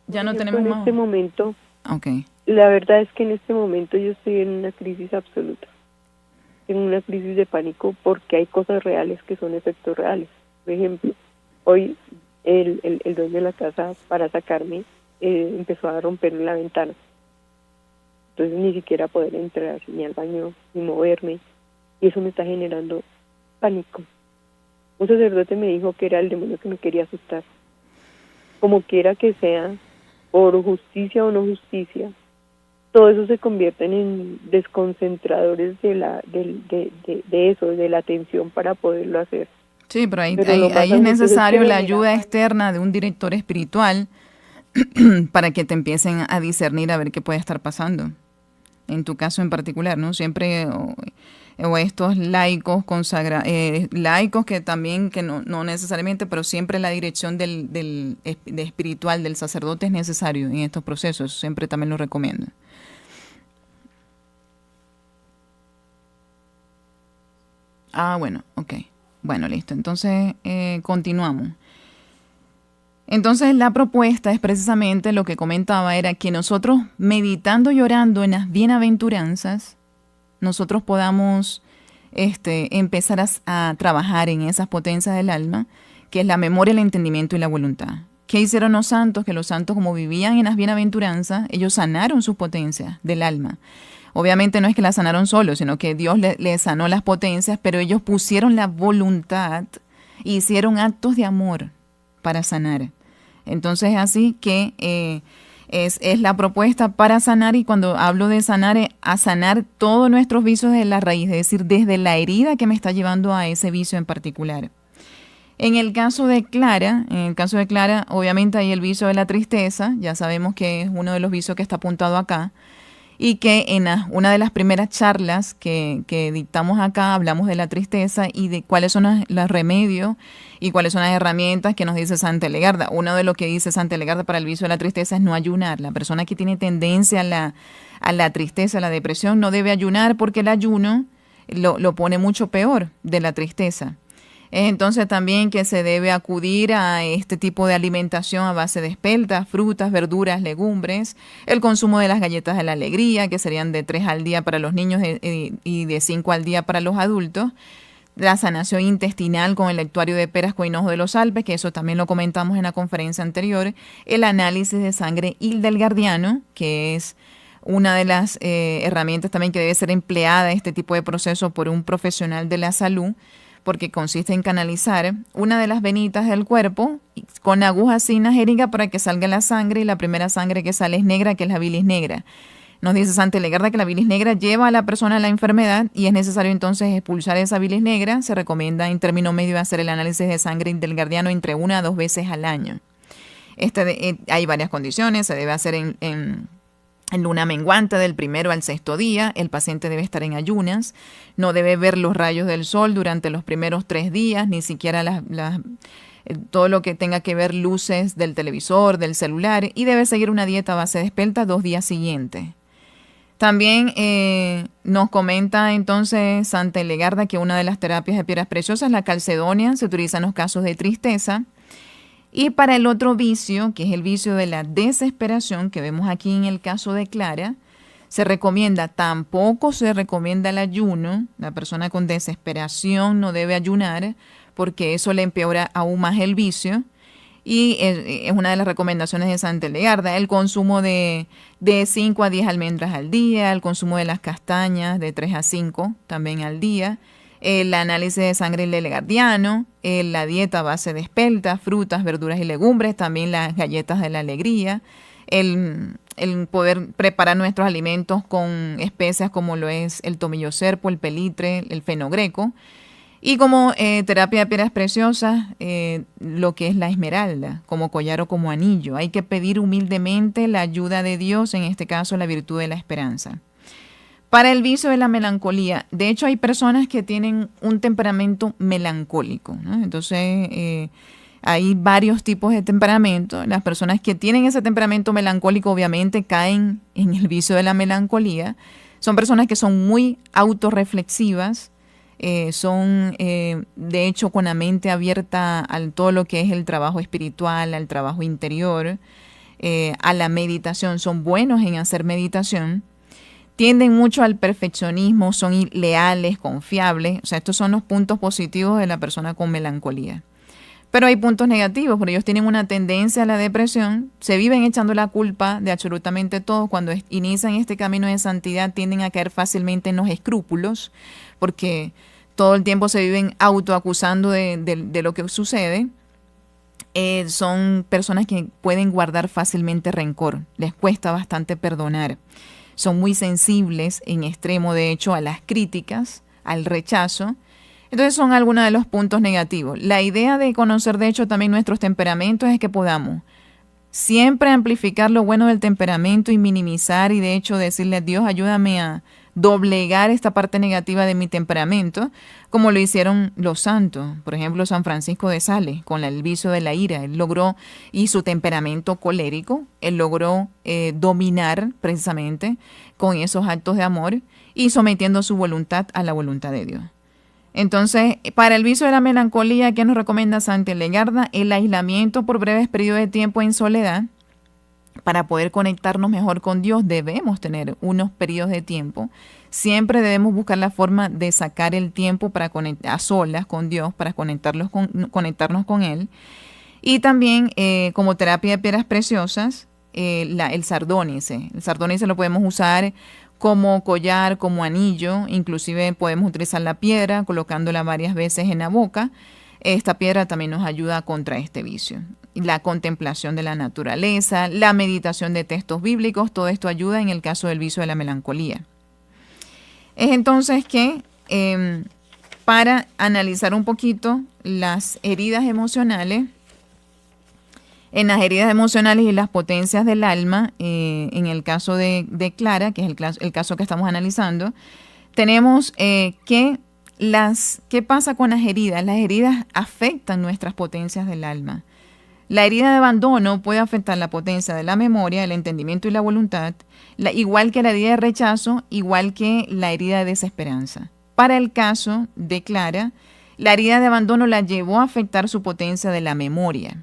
S4: Ya no tenemos más.
S5: En este momento,
S4: okay.
S5: La verdad es que en este momento yo estoy en una crisis absoluta, en una crisis de pánico, porque hay cosas reales que son efectos reales. Por ejemplo, hoy el dueño de la casa, para sacarme, empezó a romper la ventana. Entonces ni siquiera poder entrar ni al baño, ni moverme, y eso me está generando pánico. Un sacerdote me dijo que era el demonio que me quería asustar. Como quiera que sea, por justicia o no justicia, todo eso se convierte en desconcentradores de eso, de la atención para poderlo hacer.
S4: Sí, pero ahí es necesario la ayuda externa de un director espiritual para que te empiecen a discernir a ver qué puede estar pasando. En tu caso en particular, ¿no? Siempre, o estos laicos laicos que también, que no necesariamente, pero siempre la dirección de espiritual del sacerdote es necesario en estos procesos. Siempre también lo recomiendo. Bueno, ok. Bueno, listo. Entonces, continuamos. Entonces, la propuesta es precisamente lo que comentaba, era que nosotros, meditando y orando en las bienaventuranzas, nosotros podamos empezar a trabajar en esas potencias del alma, que es la memoria, el entendimiento y la voluntad. ¿Qué hicieron los santos? Que los santos, como vivían en las bienaventuranzas, ellos sanaron sus potencias del alma. Obviamente no es que las sanaron solos, sino que Dios les sanó las potencias, pero ellos pusieron la voluntad e hicieron actos de amor para sanar. Entonces, así que es la propuesta para sanar, y cuando hablo de sanar, es a sanar todos nuestros vicios de la raíz, es decir, desde la herida que me está llevando a ese vicio en particular. En el caso de Clara, obviamente hay el vicio de la tristeza, ya sabemos que es uno de los vicios que está apuntado acá, y que en una de las primeras charlas que dictamos acá hablamos de la tristeza y de cuáles son los remedios y cuáles son las herramientas que nos dice Santa Helegarda. Uno de lo que dice Santa Helegarda para el vicio de la tristeza es no ayunar. La persona que tiene tendencia a la tristeza, a la depresión, no debe ayunar, porque el ayuno lo pone mucho peor de la tristeza. Entonces también que se debe acudir a este tipo de alimentación a base de espeltas, frutas, verduras, legumbres, el consumo de las galletas de la alegría, que serían de 3 al día para los niños y de 5 al día para los adultos, la sanación intestinal con el lectuario de peras con hinojo de los Alpes, que eso también lo comentamos en la conferencia anterior, el análisis de sangre hildegardiano, que es una de las herramientas también que debe ser empleada en este tipo de proceso por un profesional de la salud, porque consiste en canalizar una de las venitas del cuerpo con agujas sin jeringa para que salga la sangre, y la primera sangre que sale es negra, que es la bilis negra. Nos dice Santa Helegarda que la bilis negra lleva a la persona a la enfermedad y es necesario entonces expulsar esa bilis negra. Se recomienda en término medio hacer el análisis de sangre hildegardiano entre 1 a 2 veces al año. Hay varias condiciones, se debe hacer en luna menguante del 1º al 6º día. El paciente debe estar en ayunas, no debe ver los rayos del sol durante los primeros 3 días, ni siquiera todo lo que tenga que ver luces del televisor, del celular, y debe seguir una dieta a base de espelta 2 días siguientes. También nos comenta entonces Santa Helegarda que una de las terapias de piedras preciosas, la calcedonia, se utiliza en los casos de tristeza. Y para el otro vicio, que es el vicio de la desesperación, que vemos aquí en el caso de Clara, tampoco se recomienda el ayuno. La persona con desesperación no debe ayunar, porque eso le empeora aún más el vicio. Y es una de las recomendaciones de Santa Helegarda, el consumo de 5 a 10 almendras al día, el consumo de las castañas de 3 a 5 también al día, el análisis de sangre legardiano, la dieta a base de espelta, frutas, verduras y legumbres, también las galletas de la alegría, el poder preparar nuestros alimentos con especias como lo es el tomillo serpo, el pelitre, el fenogreco, y como terapia de piedras preciosas, lo que es la esmeralda, como collar o como anillo. Hay que pedir humildemente la ayuda de Dios, en este caso la virtud de la esperanza. Para el vicio de la melancolía, de hecho hay personas que tienen un temperamento melancólico, ¿no? Entonces hay varios tipos de temperamento. Las personas que tienen ese temperamento melancólico obviamente caen en el vicio de la melancolía. Son personas que son muy autorreflexivas, son de hecho con la mente abierta a todo lo que es el trabajo espiritual, al trabajo interior, a la meditación. Son buenos en hacer meditación. Tienden mucho al perfeccionismo, son leales, confiables. O sea, estos son los puntos positivos de la persona con melancolía. Pero hay puntos negativos, porque ellos tienen una tendencia a la depresión, se viven echando la culpa de absolutamente todo. Cuando inician este camino de santidad tienden a caer fácilmente en los escrúpulos, porque todo el tiempo se viven autoacusando de lo que sucede. Son personas que pueden guardar fácilmente rencor, les cuesta bastante perdonar. Son muy sensibles en extremo, de hecho, a las críticas, al rechazo. Entonces son algunos de los puntos negativos. La idea de conocer, de hecho, también nuestros temperamentos es que podamos siempre amplificar lo bueno del temperamento y minimizar y, de hecho, decirle a Dios, ayúdame a doblegar esta parte negativa de mi temperamento, como lo hicieron los santos. Por ejemplo, San Francisco de Sales, con el vicio de la ira. Él logró, y su temperamento colérico, él logró dominar precisamente con esos actos de amor y sometiendo su voluntad a la voluntad de Dios. Entonces, para el vicio de la melancolía, ¿qué nos recomienda Santa Hildegarda? El aislamiento por breves periodos de tiempo en soledad. Para poder conectarnos mejor con Dios debemos tener unos periodos de tiempo. Siempre debemos buscar la forma de sacar el tiempo para conectar a solas con Dios, para conectarnos con Él. Y también como terapia de piedras preciosas, el sardónice. El sardónice lo podemos usar como collar, como anillo. Inclusive podemos utilizar la piedra colocándola varias veces en la boca. Esta piedra también nos ayuda contra este vicio. La contemplación de la naturaleza, la meditación de textos bíblicos, todo esto ayuda en el caso del vicio de la melancolía. Es entonces que para analizar un poquito las heridas emocionales, en las heridas emocionales y las potencias del alma, en el caso de Clara, que es el caso que estamos analizando, tenemos ¿qué pasa con las heridas? Las heridas afectan nuestras potencias del alma. La herida de abandono puede afectar la potencia de la memoria, el entendimiento y la voluntad, igual que la herida de rechazo, igual que la herida de desesperanza. Para el caso de Clara, la herida de abandono la llevó a afectar su potencia de la memoria.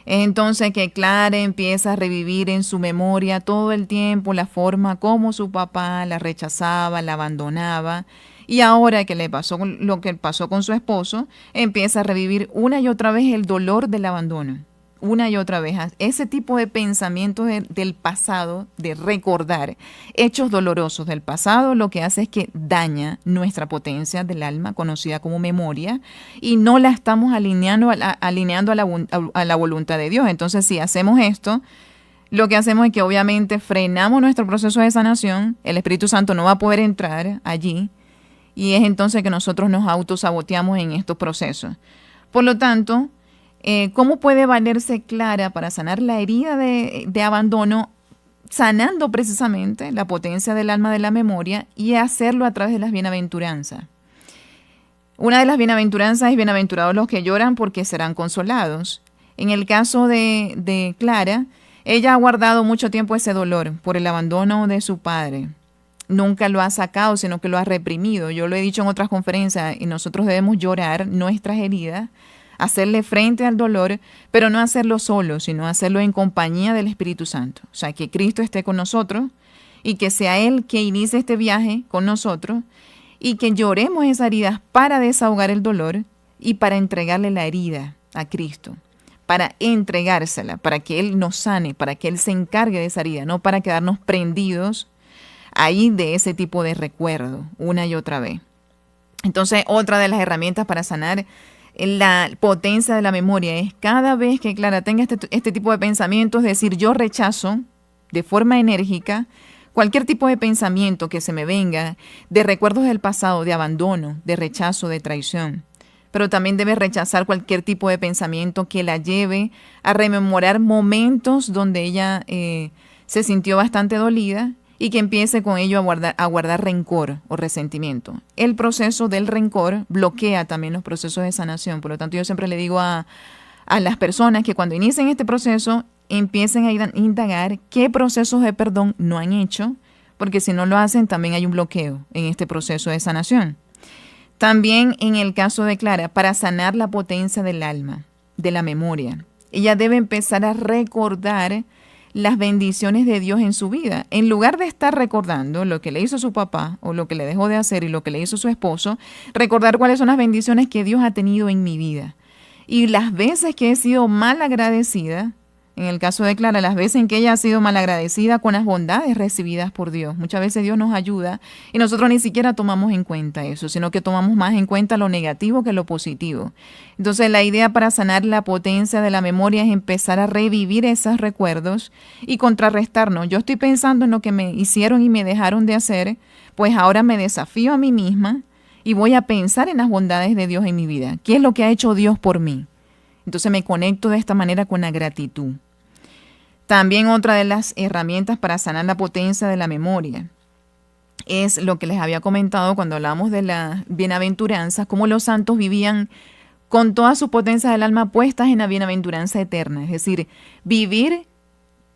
S4: Es entonces que Clara empieza a revivir en su memoria todo el tiempo la forma como su papá la rechazaba, la abandonaba. Y ahora que le pasó lo que pasó con su esposo, empieza a revivir una y otra vez el dolor del abandono. Una y otra vez. Ese tipo de pensamientos del pasado, de recordar hechos dolorosos del pasado, lo que hace es que daña nuestra potencia del alma, conocida como memoria, y no la estamos alineando a la voluntad de Dios. Entonces, si hacemos esto, lo que hacemos es que obviamente frenamos nuestro proceso de sanación, el Espíritu Santo no va a poder entrar allí, y es entonces que nosotros nos autosaboteamos en estos procesos. Por lo tanto, ¿cómo puede valerse Clara para sanar la herida de abandono? Sanando precisamente la potencia del alma de la memoria y hacerlo a través de las bienaventuranzas. Una de las bienaventuranzas es: bienaventurados los que lloran porque serán consolados. En el caso de Clara, ella ha guardado mucho tiempo ese dolor por el abandono de su padre. Nunca lo ha sacado, sino que lo ha reprimido. Yo lo he dicho en otras conferencias, y nosotros debemos llorar nuestras heridas, hacerle frente al dolor, pero no hacerlo solo, sino hacerlo en compañía del Espíritu Santo. O sea, que Cristo esté con nosotros y que sea Él que inicie este viaje con nosotros y que lloremos esas heridas para desahogar el dolor y para entregarle la herida a Cristo, para entregársela, para que Él nos sane, para que Él se encargue de esa herida, no para quedarnos prendidos ahí de ese tipo de recuerdo una y otra vez. Entonces, otra de las herramientas para sanar la potencia de la memoria es cada vez que Clara tenga este tipo de pensamientos, es decir, yo rechazo de forma enérgica cualquier tipo de pensamiento que se me venga de recuerdos del pasado, de abandono, de rechazo, de traición. Pero también debe rechazar cualquier tipo de pensamiento que la lleve a rememorar momentos donde ella se sintió bastante dolida y que empiece con ello a guardar rencor o resentimiento. El proceso del rencor bloquea también los procesos de sanación. Por lo tanto, yo siempre le digo a las personas que cuando inicien este proceso empiecen a indagar qué procesos de perdón no han hecho, porque si no lo hacen también hay un bloqueo en este proceso de sanación. También en el caso de Clara, para sanar la potencia del alma, de la memoria, ella debe empezar a recordar las bendiciones de Dios en su vida. En lugar de estar recordando lo que le hizo su papá o lo que le dejó de hacer y lo que le hizo su esposo, recordar cuáles son las bendiciones que Dios ha tenido en mi vida. Y las veces que he sido mal agradecida, en el caso de Clara, las veces en que ella ha sido malagradecida con las bondades recibidas por Dios. Muchas veces Dios nos ayuda y nosotros ni siquiera tomamos en cuenta eso, sino que tomamos más en cuenta lo negativo que lo positivo. Entonces, la idea para sanar la potencia de la memoria es empezar a revivir esos recuerdos y contrarrestarnos. Yo estoy pensando en lo que me hicieron y me dejaron de hacer, pues ahora me desafío a mí misma y voy a pensar en las bondades de Dios en mi vida. ¿Qué es lo que ha hecho Dios por mí? Entonces me conecto de esta manera con la gratitud. También otra de las herramientas para sanar la potencia de la memoria es lo que les había comentado cuando hablamos de las bienaventuranzas, cómo los santos vivían con toda su potencia del alma puestas en la bienaventuranza eterna, es decir, vivir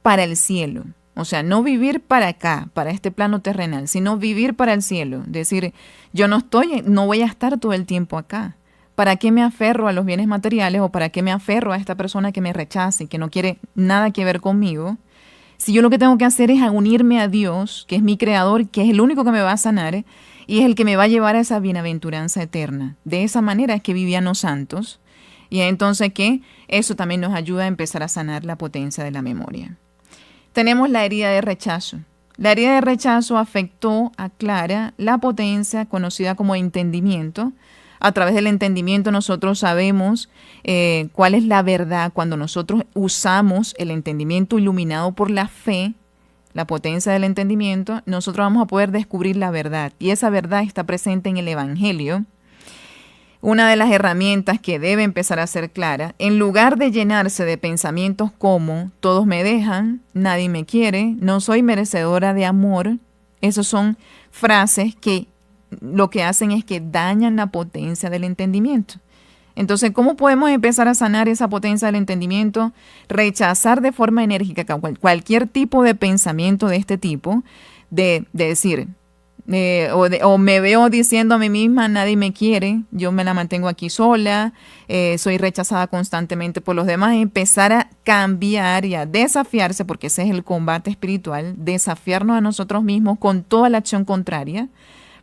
S4: para el cielo. O sea, no vivir para acá, para este plano terrenal, sino vivir para el cielo. Es decir, yo no voy a estar todo el tiempo acá. ¿Para qué me aferro a los bienes materiales o para qué me aferro a esta persona que me rechaza y que no quiere nada que ver conmigo? Si yo lo que tengo que hacer es unirme a Dios, que es mi creador, que es el único que me va a sanar y es el que me va a llevar a esa bienaventuranza eterna. De esa manera es que vivían los santos. Y entonces, ¿qué? Eso también nos ayuda a empezar a sanar la potencia de la memoria. Tenemos la herida de rechazo. La herida de rechazo afectó a Clara la potencia conocida como entendimiento. A través del entendimiento nosotros sabemos cuál es la verdad. Cuando nosotros usamos el entendimiento iluminado por la fe, la potencia del entendimiento, nosotros vamos a poder descubrir la verdad. Y esa verdad está presente en el Evangelio. Una de las herramientas que debe empezar a ser clara, en lugar de llenarse de pensamientos como todos me dejan, nadie me quiere, no soy merecedora de amor, esos son frases que lo que hacen es que dañan la potencia del entendimiento. Entonces, ¿cómo podemos empezar a sanar esa potencia del entendimiento? Rechazar de forma enérgica cualquier tipo de pensamiento de este tipo, de decir, o me veo diciendo a mí misma, nadie me quiere, yo me la mantengo aquí sola, soy rechazada constantemente por los demás, empezar a cambiar y a desafiarse, porque ese es el combate espiritual, desafiarnos a nosotros mismos con toda la acción contraria,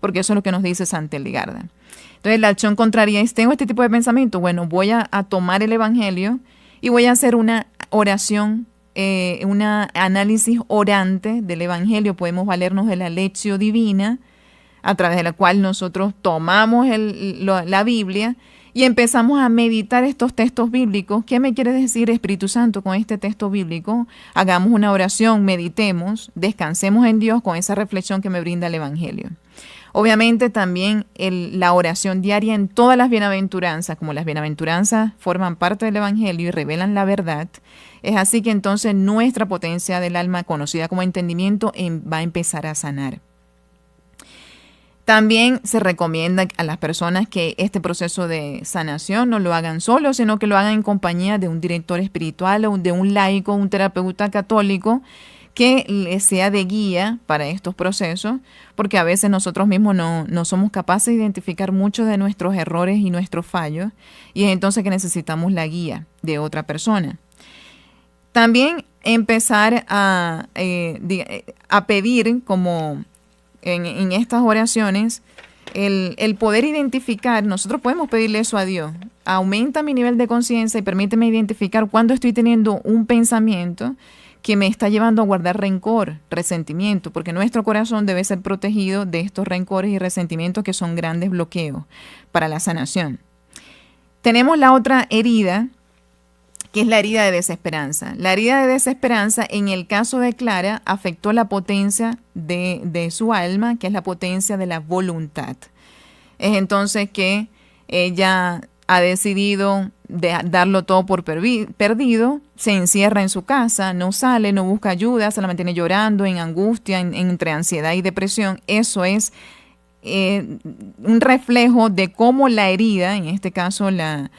S4: porque eso es lo que nos dice Santa Hildegarda. Entonces, la acción contraria es, tengo este tipo de pensamiento, bueno, voy a tomar el Evangelio y voy a hacer una oración, un análisis orante del Evangelio. Podemos valernos de la Lectio Divina, a través de la cual nosotros tomamos la Biblia y empezamos a meditar estos textos bíblicos. ¿Qué me quiere decir Espíritu Santo con este texto bíblico? Hagamos una oración, meditemos, descansemos en Dios con esa reflexión que me brinda el Evangelio. Obviamente también la oración diaria en todas las bienaventuranzas, como las bienaventuranzas forman parte del Evangelio y revelan la verdad, es así que entonces nuestra potencia del alma, conocida como entendimiento, va a empezar a sanar. También se recomienda a las personas que este proceso de sanación no lo hagan solos, sino que lo hagan en compañía de un director espiritual o de un laico, un terapeuta católico, que les sea de guía para estos procesos, porque a veces nosotros mismos no somos capaces de identificar muchos de nuestros errores y nuestros fallos, y es entonces que necesitamos la guía de otra persona. También empezar a pedir, como en estas oraciones, el poder identificar. Nosotros podemos pedirle eso a Dios. Aumenta mi nivel de conciencia y permíteme identificar cuando estoy teniendo un pensamiento que me está llevando a guardar rencor, resentimiento, porque nuestro corazón debe ser protegido de estos rencores y resentimientos que son grandes bloqueos para la sanación. Tenemos la otra herida, que es la herida de desesperanza. La herida de desesperanza, en el caso de Clara, afectó la potencia de su alma, que es la potencia de la voluntad. Es entonces que ella ha decidido darlo todo por perdido, se encierra en su casa, no sale, no busca ayuda, se la mantiene llorando, en angustia, entre ansiedad y depresión. Eso es un reflejo de cómo la herida, en este caso la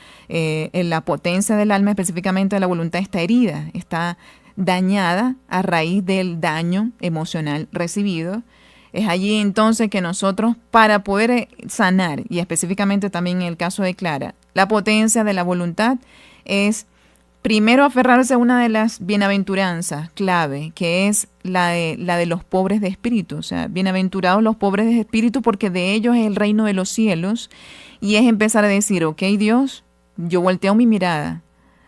S4: potencia del alma, específicamente de la voluntad, está herida, está dañada a raíz del daño emocional recibido. Es allí entonces que nosotros, para poder sanar, y específicamente también en el caso de Clara, la potencia de la voluntad es primero aferrarse a una de las bienaventuranzas clave, que es la de los pobres de espíritu. O sea, bienaventurados los pobres de espíritu, porque de ellos es el reino de los cielos. Y es empezar a decir, ok, Dios, yo volteo mi mirada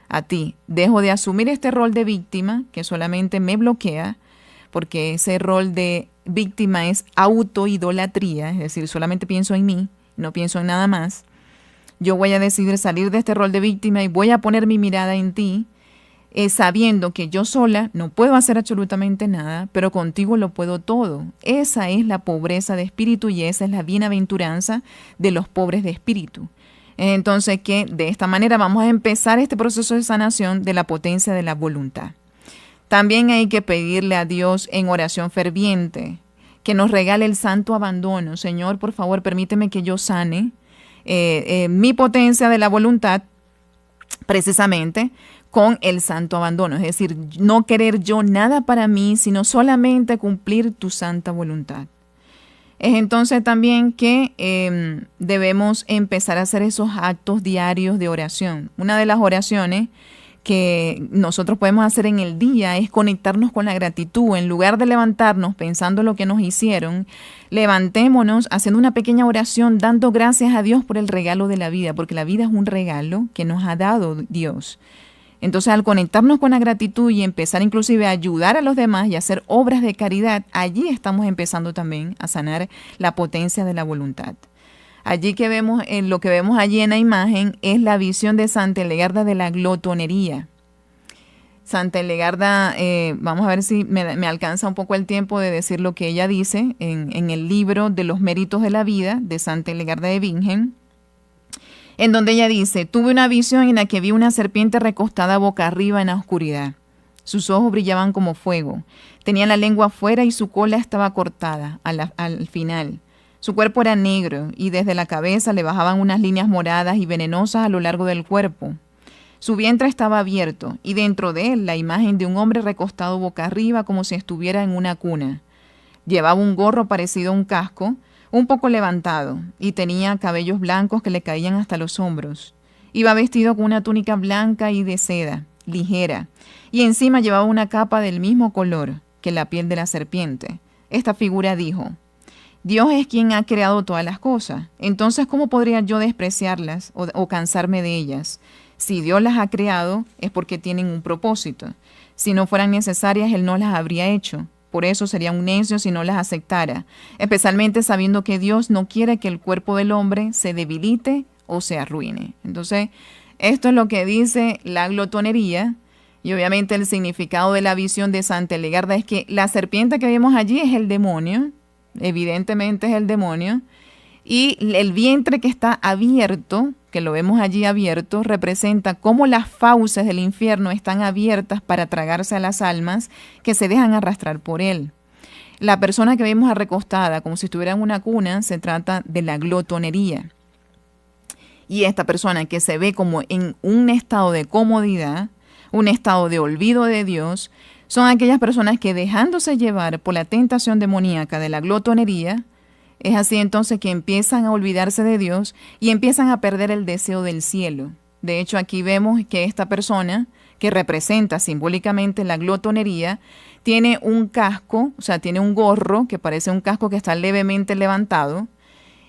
S4: a ti. Dejo de asumir este rol de víctima que solamente me bloquea, porque ese rol de víctima es autoidolatría, es decir, solamente pienso en mí, no pienso en nada más. Yo voy a decidir salir de este rol de víctima y voy a poner mi mirada en ti, sabiendo que yo sola no puedo hacer absolutamente nada, pero contigo lo puedo todo. Esa es la pobreza de espíritu y esa es la bienaventuranza de los pobres de espíritu. Entonces, que de esta manera vamos a empezar este proceso de sanación de la potencia de la voluntad. También hay que pedirle a Dios en oración ferviente que nos regale el santo abandono. Señor, por favor, permíteme que yo sane mi potencia de la voluntad precisamente con el santo abandono. Es decir, no querer yo nada para mí, sino solamente cumplir tu santa voluntad. Es entonces también que debemos empezar a hacer esos actos diarios de oración. Una de las oraciones que nosotros podemos hacer en el día es conectarnos con la gratitud. En lugar de levantarnos pensando lo que nos hicieron, levantémonos haciendo una pequeña oración, dando gracias a Dios por el regalo de la vida, porque la vida es un regalo que nos ha dado Dios. Entonces, al conectarnos con la gratitud y empezar inclusive a ayudar a los demás y a hacer obras de caridad, allí estamos empezando también a sanar la potencia de la voluntad. Allí que vemos, lo que vemos allí en la imagen es la visión de Santa Hildegarda de la glotonería. Santa Hildegarda, vamos a ver si me alcanza un poco el tiempo de decir lo que ella dice en el libro de los méritos de la vida de Santa Hildegarda de Bingen, en donde ella dice: tuve una visión en la que vi una serpiente recostada boca arriba en la oscuridad. Sus ojos brillaban como fuego, tenía la lengua afuera y su cola estaba cortada al final. Su cuerpo era negro y desde la cabeza le bajaban unas líneas moradas y venenosas a lo largo del cuerpo. Su vientre estaba abierto y dentro de él la imagen de un hombre recostado boca arriba como si estuviera en una cuna. Llevaba un gorro parecido a un casco, un poco levantado, y tenía cabellos blancos que le caían hasta los hombros. Iba vestido con una túnica blanca y de seda, ligera, y encima llevaba una capa del mismo color que la piel de la serpiente. Esta figura dijo: Dios es quien ha creado todas las cosas. Entonces, ¿cómo podría yo despreciarlas o cansarme de ellas? Si Dios las ha creado, es porque tienen un propósito. Si no fueran necesarias, Él no las habría hecho. Por eso sería un necio si no las aceptara, especialmente sabiendo que Dios no quiere que el cuerpo del hombre se debilite o se arruine. Entonces, esto es lo que dice la glotonería. Y obviamente el significado de la visión de Santa Hildegarda es que la serpiente que vemos allí es el demonio. Evidentemente es el demonio, y el vientre que está abierto, que lo vemos allí abierto, representa cómo las fauces del infierno están abiertas para tragarse a las almas que se dejan arrastrar por él. La persona que vemos recostada como si estuviera en una cuna se trata de la glotonería. Y esta persona que se ve como en un estado de comodidad, un estado de olvido de Dios, son aquellas personas que, dejándose llevar por la tentación demoníaca de la glotonería, es así entonces que empiezan a olvidarse de Dios y empiezan a perder el deseo del cielo. De hecho, aquí vemos que esta persona, que representa simbólicamente la glotonería, tiene un casco, o sea, tiene un gorro que parece un casco que está levemente levantado,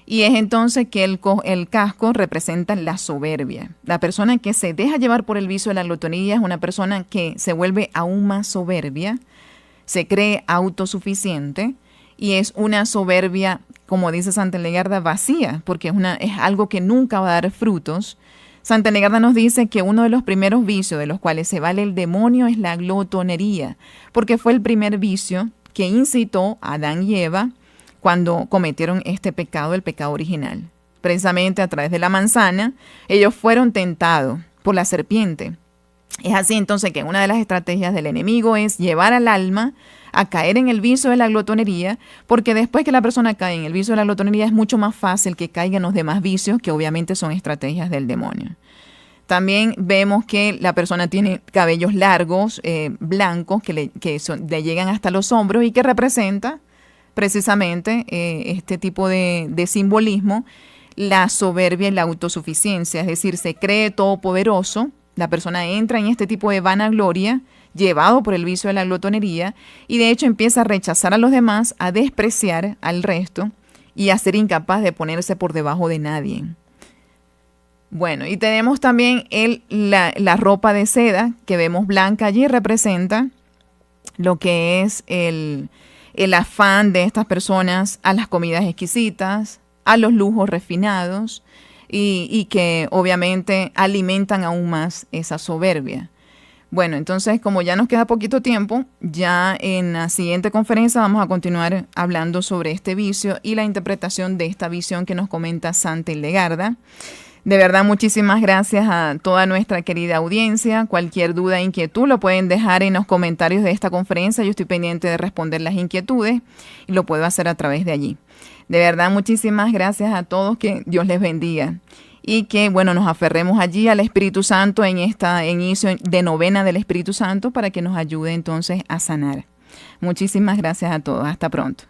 S4: Y es entonces que el casco representa la soberbia. La persona que se deja llevar por el vicio de la glotonería es una persona que se vuelve aún más soberbia, se cree autosuficiente y es una soberbia, como dice Santa Hildegarda, vacía, porque es algo que nunca va a dar frutos. Santa Hildegarda nos dice que uno de los primeros vicios de los cuales se vale el demonio es la glotonería, porque fue el primer vicio que incitó a Adán y Eva cuando cometieron este pecado, el pecado original. Precisamente a través de la manzana, ellos fueron tentados por la serpiente. Es así entonces que una de las estrategias del enemigo es llevar al alma a caer en el vicio de la glotonería, porque después que la persona cae en el vicio de la glotonería es mucho más fácil que caigan los demás vicios, que obviamente son estrategias del demonio. También vemos que la persona tiene cabellos largos, blancos, que le llegan hasta los hombros y que representa precisamente este tipo de simbolismo, la soberbia y la autosuficiencia, es decir, se cree todopoderoso, la persona entra en este tipo de vanagloria, llevado por el vicio de la glotonería, y de hecho empieza a rechazar a los demás, a despreciar al resto y a ser incapaz de ponerse por debajo de nadie. Bueno, y tenemos también la ropa de seda que vemos blanca allí, representa lo que es el afán de estas personas a las comidas exquisitas, a los lujos refinados y que obviamente alimentan aún más esa soberbia. Bueno, entonces como ya nos queda poquito tiempo, ya en la siguiente conferencia vamos a continuar hablando sobre este vicio y la interpretación de esta visión que nos comenta Santa Hildegarda. De verdad, muchísimas gracias a toda nuestra querida audiencia. Cualquier duda e inquietud lo pueden dejar en los comentarios de esta conferencia. Yo estoy pendiente de responder las inquietudes y lo puedo hacer a través de allí. De verdad, muchísimas gracias a todos. Que Dios les bendiga. Y que, bueno, nos aferremos allí al Espíritu Santo en esta inicio de novena del Espíritu Santo para que nos ayude entonces a sanar. Muchísimas gracias a todos. Hasta pronto.